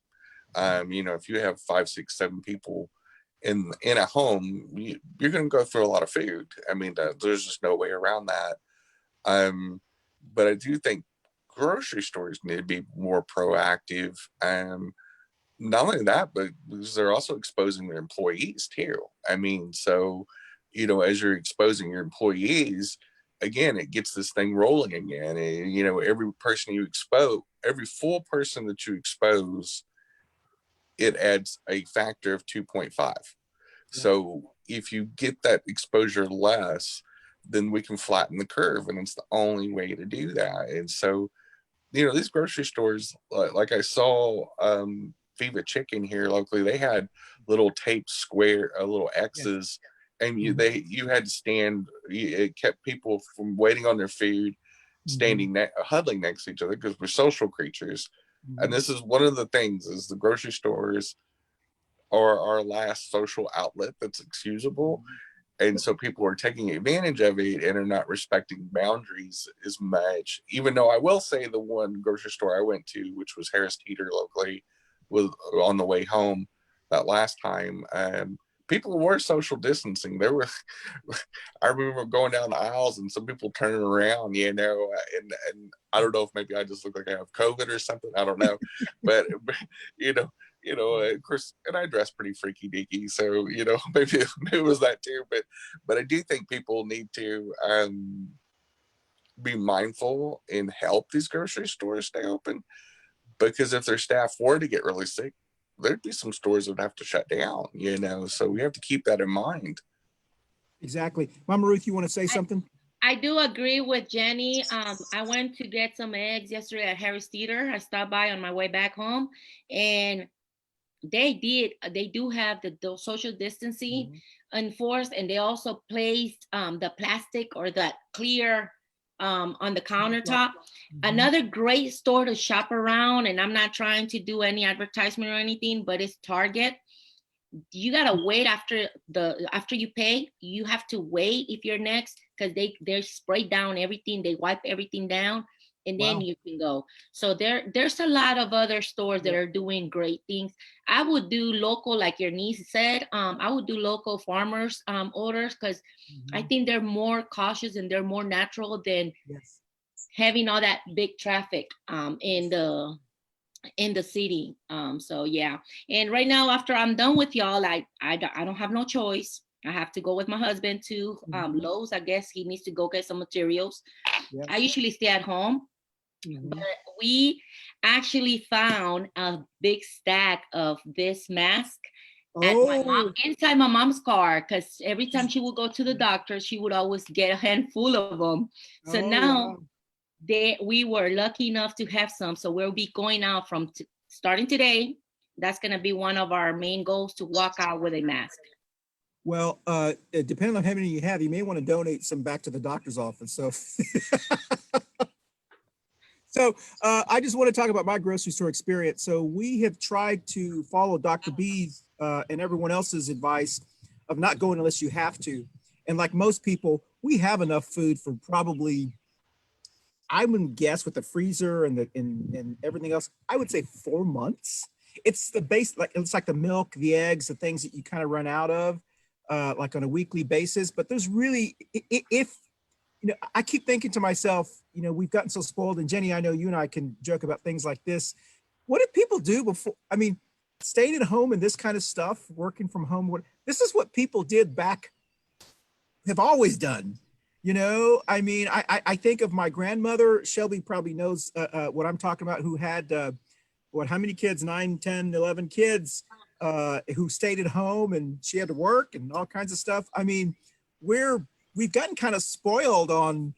You know, if you have 5, 6, 7 people in a home, you're going to go through a lot of food. I mean, there's just no way around that. But I do think grocery stores need to be more proactive. Not only that, but because they're also exposing their employees too. I mean, so, you know, as you're exposing your employees, again, it gets this thing rolling again. And, you know, every person you expose, every full person that you expose, it adds a factor of 2.5. So if you get that exposure less, then we can flatten the curve, and it's the only way to do that. And so, you know, these grocery stores, like I saw Viva Chicken here locally, they had little taped square, little X's, and you had to stand. It kept people from waiting on their food, standing huddling next to each other, because we're social creatures. And this is one of the things: is the grocery stores are our last social outlet that's excusable. And so people are taking advantage of it and are not respecting boundaries as much. Even though I will say the one grocery store I went to, which was Harris Teeter locally, was on the way home that last time. People were social distancing. There were, I remember going down the aisles and some people turning around, you know, and I don't know if maybe I just look like I have COVID or something. I don't know, but you know, of course, and I dress pretty freaky deaky, so you know, maybe it was that too. But I do think people need to be mindful and help these grocery stores stay open, because if their staff were to get really sick, there'd be some stores that would have to shut down. You know, so we have to keep that in mind. Exactly. Mama Ruth, you want to say something? I do agree with Jenny. I went to get some eggs yesterday at Harris Teeter. I stopped by on my way back home, and they do have the social distancing enforced, and they also placed the plastic or the clear on the countertop. Another great store to shop around, and I'm not trying to do any advertisement or anything, but it's Target. You gotta wait after you pay. You have to wait if you're next, because they spray down everything, they wipe everything down, and then you can go. So there's a lot of other stores that are doing great things. I would do local, like your niece said. I would do local farmers orders, because I think they're more cautious and they're more natural than having all that big traffic in the city. So yeah. And right now, after I'm done with y'all, I don't have no choice. I have to go with my husband to Lowe's. I guess he needs to go get some materials. I usually stay at home. But we actually found a big stack of this mask inside my mom's car, because every time she would go to the doctor, she would always get a handful of them. So now we were lucky enough to have some. So we'll be going out from starting today. That's going to be one of our main goals, to walk out with a mask. Well, depending on how many you have, you may want to donate some back to the doctor's office. So So I just want to talk about my grocery store experience. So we have tried to follow Dr. B's and everyone else's advice of not going unless you have to. And like most people, we have enough food for probably, I would guess, with the freezer and and everything else, I would say 4 months. It's the base, like it's like the milk, the eggs, the things that you kind of run out of, like on a weekly basis. But there's really, if you know, I keep thinking to myself, you know, we've gotten so spoiled. And Jenny, I know you and I can joke about things like this. What did people do before? I mean, staying at home and this kind of stuff, working from home. This is what people did back, have always done. You know, I mean, I think of my grandmother. Shelby probably knows what I'm talking about, who had, how many kids? 9, 10, 11 kids who stayed at home, and she had to work and all kinds of stuff. I mean, we've gotten kind of spoiled on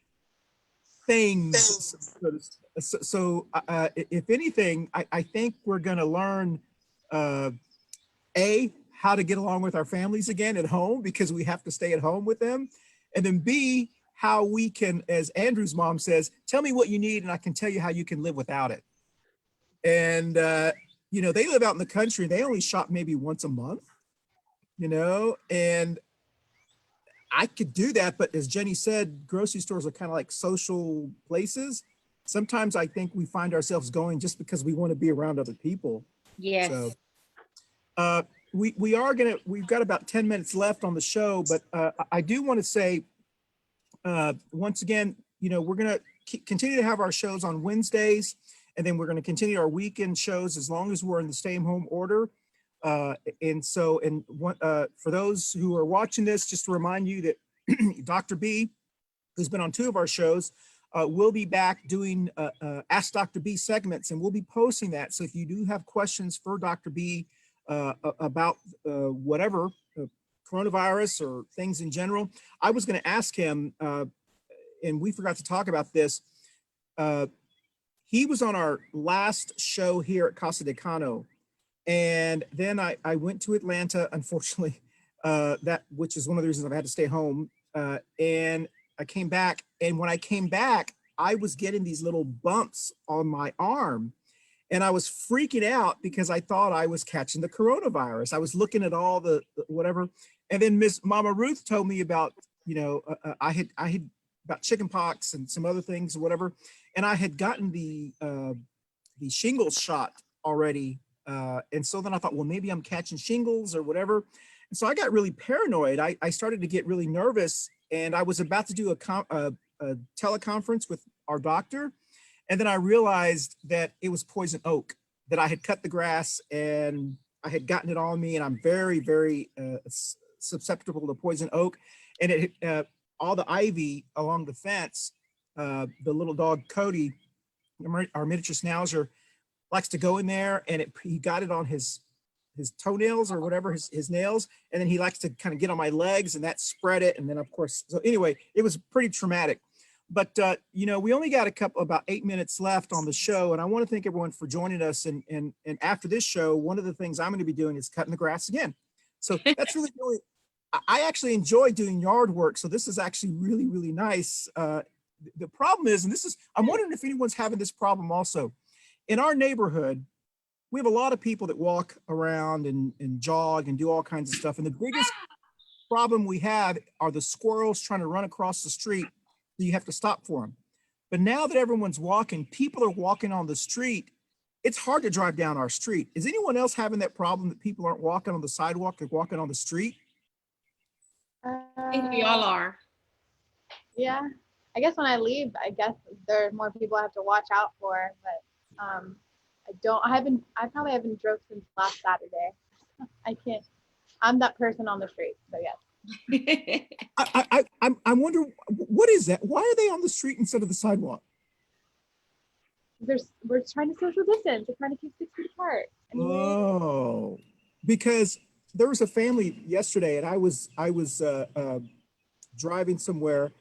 things. So if anything, I think we're going to learn, A, how to get along with our families again at home, because we have to stay at home with them. And then B, how we can, as Andrew's mom says, tell me what you need and I can tell you how you can live without it. And, you know, they live out in the country. They only shop maybe once a month, you know, and I could do that, but as Jenny said, grocery stores are kind of like social places. Sometimes I think we find ourselves going just because we want to be around other people. Yes. So we've got about 10 minutes left on the show, but I do want to say, once again, we're going to continue to have our shows on Wednesdays, and then we're going to continue our weekend shows as long as we're in the stay-home order. For those who are watching this, just to remind you that Dr. B, who's been on 2 of our shows, will be back doing Ask Dr. B segments, and we'll be posting that. So if you do have questions for Dr. B about whatever, coronavirus or things in general, I was going to ask him, and we forgot to talk about this. He was on our last show here at Casa de Cano. And then I went to Atlanta, unfortunately, which is one of the reasons I've had to stay home. And I came back, and when I came back, I was getting these little bumps on my arm, and I was freaking out because I thought I was catching the coronavirus. I was looking at all the whatever, and then Miss Mama Ruth told me about, I had about chicken pox and some other things or whatever, and I had gotten the shingles shot already. And so then I thought, well, maybe I'm catching shingles or whatever. And so I got really paranoid. I started to get really nervous, and I was about to do a teleconference with our doctor. And then I realized that it was poison oak, that I had cut the grass and I had gotten it on me, and I'm very, very susceptible to poison oak. And it all the ivy along the fence, the little dog Cody, our miniature schnauzer, likes to go in there, and he got it on his toenails or whatever, his nails, and then he likes to kind of get on my legs, and that spread it. And then of course, so anyway, it was pretty traumatic. But we only got about 8 minutes left on the show, and I want to thank everyone for joining us. And after this show, one of the things I'm going to be doing is cutting the grass again. So that's really I actually enjoy doing yard work, so this is actually really, really nice. The problem is, and I'm wondering if anyone's having this problem also. In our neighborhood, we have a lot of people that walk around and jog and do all kinds of stuff. And the biggest problem we have are the squirrels trying to run across the street. So you have to stop for them. But now that everyone's walking, people are walking on the street. It's hard to drive down our street. Is anyone else having that problem, that people aren't walking on the sidewalk, they're walking on the street? I think we all are. Yeah, I guess when I leave, I guess there are more people I have to watch out for, but I probably haven't drove since last Saturday. I'm that person on the street, so yes. I wonder, what is that? Why are they on the street instead of the sidewalk? We're trying to social distance. We're trying to keep 6 feet apart. Anyway. Oh, because there was a family yesterday, and I was driving somewhere.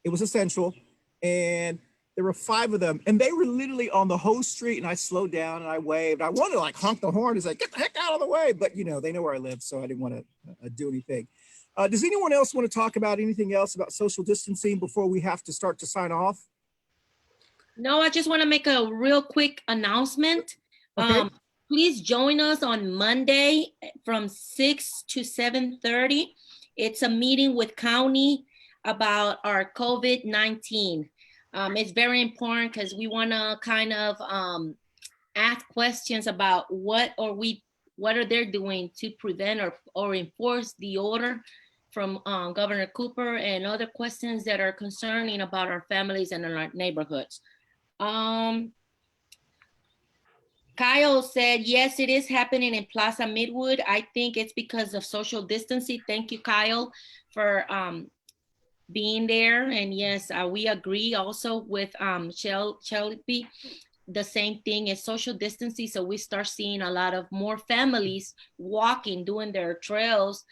It was essential, and there were 5 of them, and they were literally on the whole street, and I slowed down and I waved. I wanted to honk the horn. It's like, get the heck out of the way. But they know where I live, so I didn't want to do anything. Does anyone else want to talk about anything else about social distancing before we have to start to sign off? No, I just want to make a real quick announcement. Okay. Please join us on Monday from 6 to 7:30. It's a meeting with county about our COVID-19. It's very important because we want to kind of ask questions about what are they doing to prevent or enforce the order from Governor Cooper, and other questions that are concerning about our families and our neighborhoods. Kyle said, yes, it is happening in Plaza Midwood. I think it's because of social distancing. Thank you, Kyle, for being there. And yes, we agree also with Shelby. The same thing is social distancing. So we start seeing a lot of more families walking, doing their trails,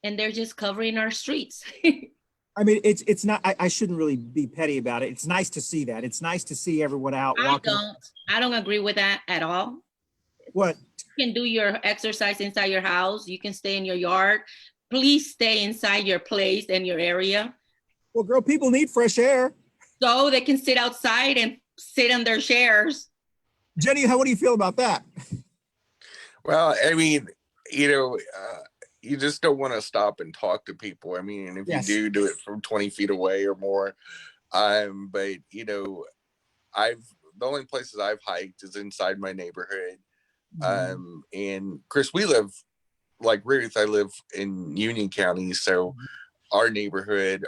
and they're just covering our streets. I mean, it's not, I shouldn't really be petty about it. It's nice to see that. It's nice to see everyone out walking. I don't agree with that at all. What? You can do your exercise inside your house. You can stay in your yard. Please stay inside your place and your area. Well, girl, people need fresh air. So they can sit outside and sit on their chairs. Jenny, what do you feel about that? Well, I mean, you just don't want to stop and talk to people. I mean, and if Yes. you do it from 20 feet away or more. But you know, the only places I've hiked is inside my neighborhood. And Chris, we live like Ruth. I live in Union County, so our neighborhood,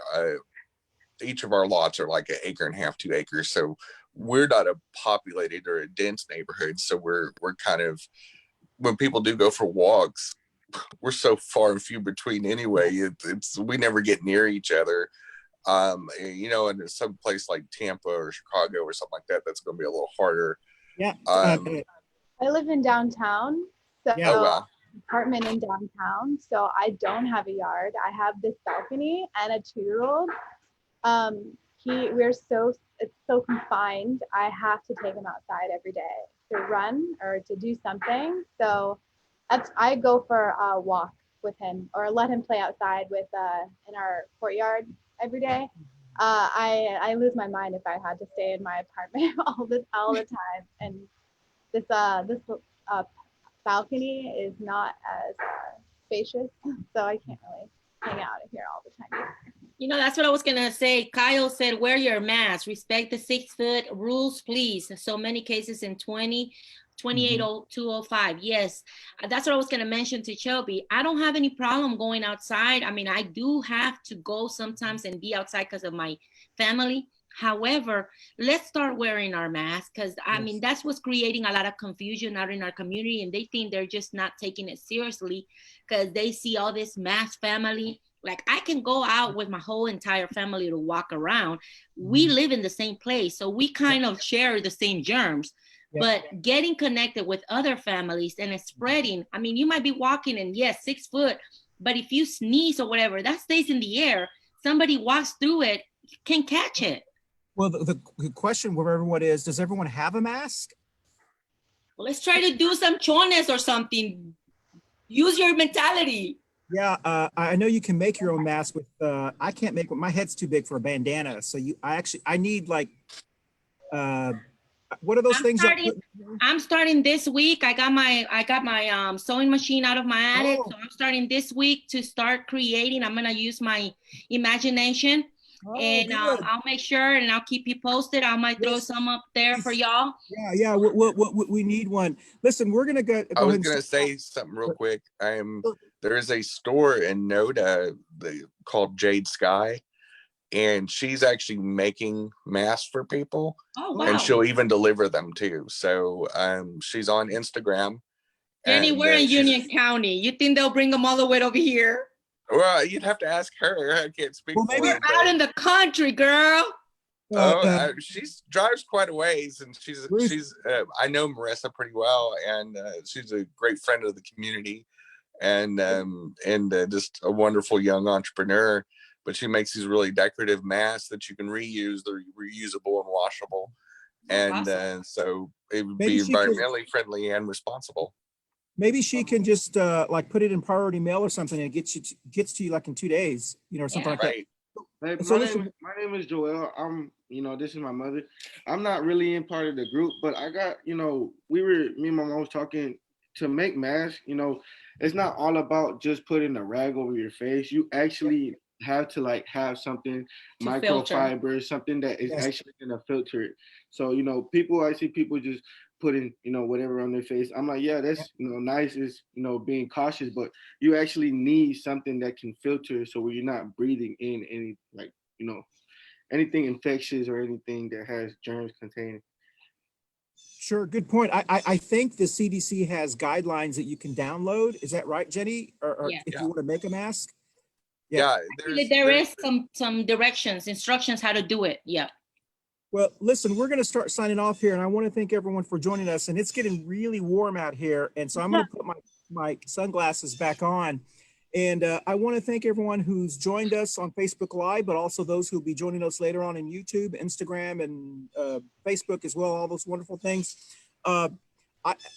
each of our lots are like 1.5 acres, 2 acres. So we're not a populated or a dense neighborhood. So we're kind of, when people do go for walks, we're so far and few between anyway. It's we never get near each other. You know, and some place like Tampa or Chicago or something like that, that's going to be a little harder. Yeah. I live in downtown, so Yeah. Oh wow. apartment in downtown. So I don't have a yard. I have this balcony and a 2-year-old. It's so confined. I have to take him outside every day to run or to do something. So I go for a walk with him or let him play outside with in our courtyard every day. I lose my mind if I had to stay in my apartment all the time. And this balcony is not as spacious, so I can't really hang out here all the time. You know, that's what I was gonna say. Kyle said, wear your mask, respect the 6-foot rules, please. So many cases in 28205. Yes, that's what I was gonna mention to Shelby. I don't have any problem going outside. I mean, I do have to go sometimes and be outside because of my family. However, let's start wearing our masks because I mean, that's what's creating a lot of confusion out in our community, and they think they're just not taking it seriously because they see all this mask family. Like I can go out with my whole entire family to walk around. We live in the same place, so we kind of share the same germs. But getting connected with other families and it's spreading, I mean, you might be walking and yes, 6 foot, but if you sneeze or whatever, that stays in the air. Somebody walks through it, can catch it. Well, the question with everyone is, does everyone have a mask? Well, let's try to do some chones or something. Use your mentality. Yeah, I know you can make your own mask with, I can't make, my head's too big for a bandana. So I need like, what are those things? I'm starting this week. I got my sewing machine out of my attic. So I'm starting this week to start creating. I'm going to use my imagination and I'll make sure and I'll keep you posted. I might throw some up there for y'all. Yeah. We need one. Listen, we're going to go. I was going to say something real quick. There is a store in Noda called Jade Sky, and she's actually making masks for people. Oh, wow. And she'll even deliver them too. So she's on Instagram. Jenny, we're in Union County. You think they'll bring them all the way over here? Well, you'd have to ask her. I can't speak for her. We're out in the country, girl. She drives quite a ways, and she's I know Marissa pretty well, and she's a great friend of the community, and just a wonderful young entrepreneur. But she makes these really decorative masks that you can reuse. They're reusable and washable, and so it would be environmentally friendly and responsible. Maybe she can just like put it in priority mail or something, and it gets to you like in 2 days, you know, or something like that. Hey, my name is Joel. This is my mother. I'm not really in part of the group, but I got, me and my mom was talking to make masks. It's not all about just putting a rag over your face. You actually have to have something microfiber, something that is actually gonna filter it. So I see people just putting whatever on their face. I'm like, yeah, that's nice, is being cautious, but you actually need something that can filter, so you're not breathing in any anything infectious or anything that has germs containing. Sure, good point. I think the CDC has guidelines that you can download. Is that right, Jenny? Or if you want to make a mask? Yeah, there is some directions, instructions how to do it. Yeah. Well, listen, we're going to start signing off here, and I want to thank everyone for joining us. And it's getting really warm out here, and so I'm going to put my sunglasses back on. And I want to thank everyone who's joined us on Facebook Live, but also those who'll be joining us later on in YouTube, Instagram, and Facebook as well. All those wonderful things.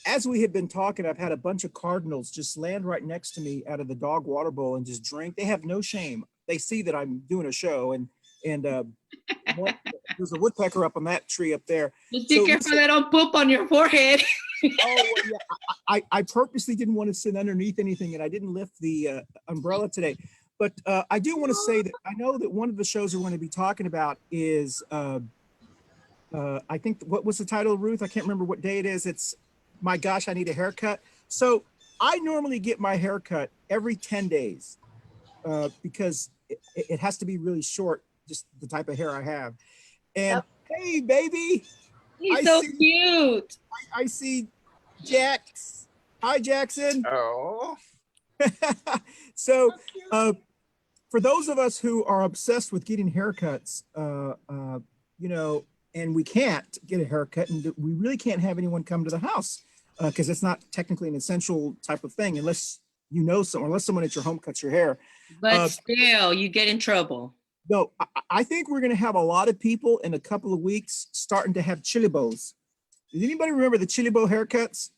As we have been talking, I've had a bunch of cardinals just land right next to me out of the dog water bowl and just drink. They have no shame. They see that I'm doing a show, and And there's a woodpecker up on that tree up there. Just be careful they don't poop on your forehead. Oh, well, yeah. I purposely didn't want to sit underneath anything, and I didn't lift the umbrella today. But I do want to say that I know that one of the shows we're going to be talking about is, I think, what was the title, Ruth? I can't remember what day it is. It's, my gosh, I need a haircut. So I normally get my haircut every 10 days because it has to be really short, just the type of hair I have. And hey, baby. He's so cute. I see Jax. Hi, Jackson. Oh. So for those of us who are obsessed with getting haircuts, you know, and we can't get a haircut, and we really can't have anyone come to the house because it's not technically an essential type of thing unless you know someone, unless someone at your home cuts your hair. But still, you get in trouble. No, I think we're going to have a lot of people in a couple of weeks starting to have chili bows. Does anybody remember the chili bow haircuts?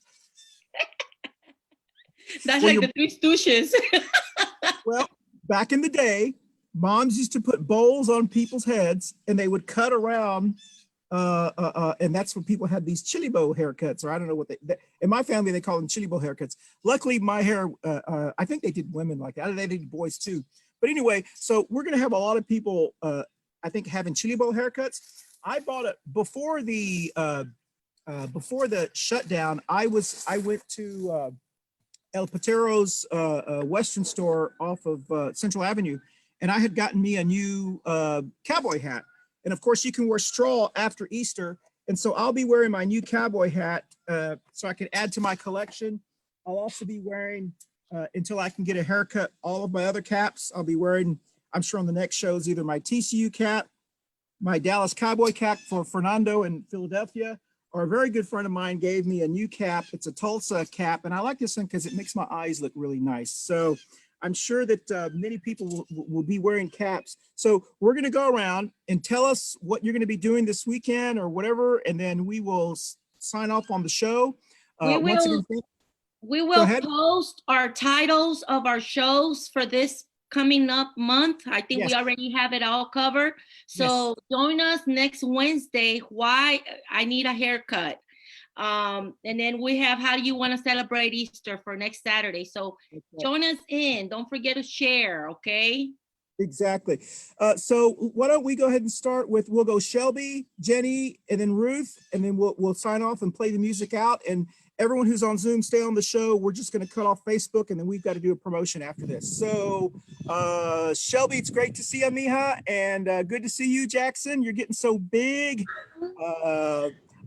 That's like the Three Stooges. Well, back in the day, moms used to put bowls on people's heads and they would cut around. And that's when people had these chili bow haircuts, or I don't know what in my family, they call them chili bow haircuts. Luckily, my hair, I think they did women like that. They did boys too. But anyway, so we're going to have a lot of people, I think, having chili bow haircuts. I bought it before the shutdown. I went to El Patero's Western store off of Central Avenue, and I had gotten me a new cowboy hat. And of course, you can wear straw after Easter. And so I'll be wearing my new cowboy hat so I can add to my collection. I'll also be wearing, until I can get a haircut, all of my other caps. I'll be wearing, I'm sure on the next shows, either my TCU cap, my Dallas Cowboy cap for Fernando in Philadelphia, or a very good friend of mine gave me a new cap. It's a Tulsa cap. And I like this one because it makes my eyes look really nice. So I'm sure that many people will be wearing caps. So we're going to go around and tell us what you're going to be doing this weekend or whatever, and then we will sign off on the show. We will post our titles of our shows for this coming up month. I think we already have it all covered. So join us next Wednesday. Why I need a haircut. And then we have how do you want to celebrate Easter for next Saturday. So join us in. Don't forget to share, okay? Exactly. So why don't we go ahead and start with, we'll go Shelby, Jenny, and then Ruth, and then we'll sign off and play the music out. And everyone who's on Zoom, stay on the show. We're just going to cut off Facebook, and then we've got to do a promotion after this. So Shelby, it's great to see you, mija, and good to see you, Jackson. You're getting so big.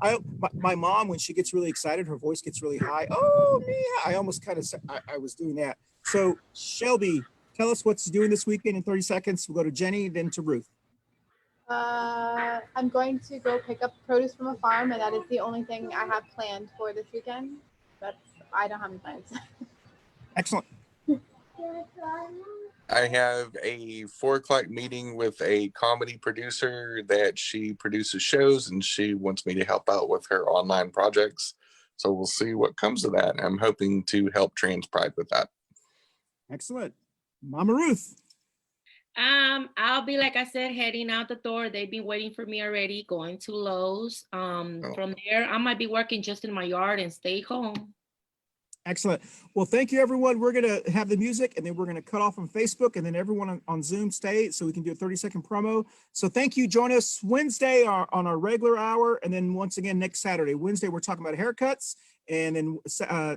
My mom, when she gets really excited, her voice gets really high. Oh, mija. I almost kind of, I was doing that. So Shelby, tell us what's doing this weekend in 30 seconds. We'll go to Jenny, then to Ruth. I'm going to go pick up produce from a farm, and that is the only thing I have planned for this weekend. I don't have any plans. Excellent. I have a 4:00 meeting with a comedy producer that she produces shows, and she wants me to help out with her online projects. So we'll see what comes of that. I'm hoping to help Trans Pride with that. Excellent. Mama Ruth. I'll be, like I said, heading out the door. They've been waiting for me already, going to Lowe's. From there, I might be working just in my yard and stay home. Excellent. Well, thank you, everyone. We're going to have the music, and then we're going to cut off on Facebook, and then everyone on Zoom stay so we can do a 30-second promo. So thank you. Join us Wednesday on our regular hour, and then once again next Saturday. Wednesday, we're talking about haircuts, and then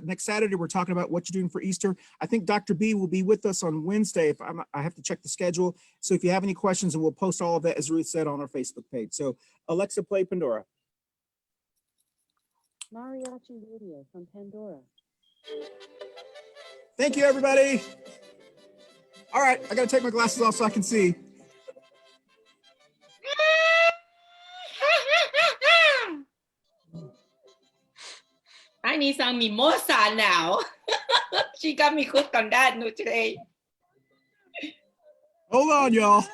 next Saturday, we're talking about what you're doing for Easter. I think Dr. B will be with us on Wednesday. I have to check the schedule. So if you have any questions, and we'll post all of that, as Ruth said, on our Facebook page. So Alexa, play Pandora. Mariachi Radio from Pandora. Thank you, everybody. All right, I got to take my glasses off so I can see. I need some mimosa now. She got me hooked on that today. Hold on, y'all.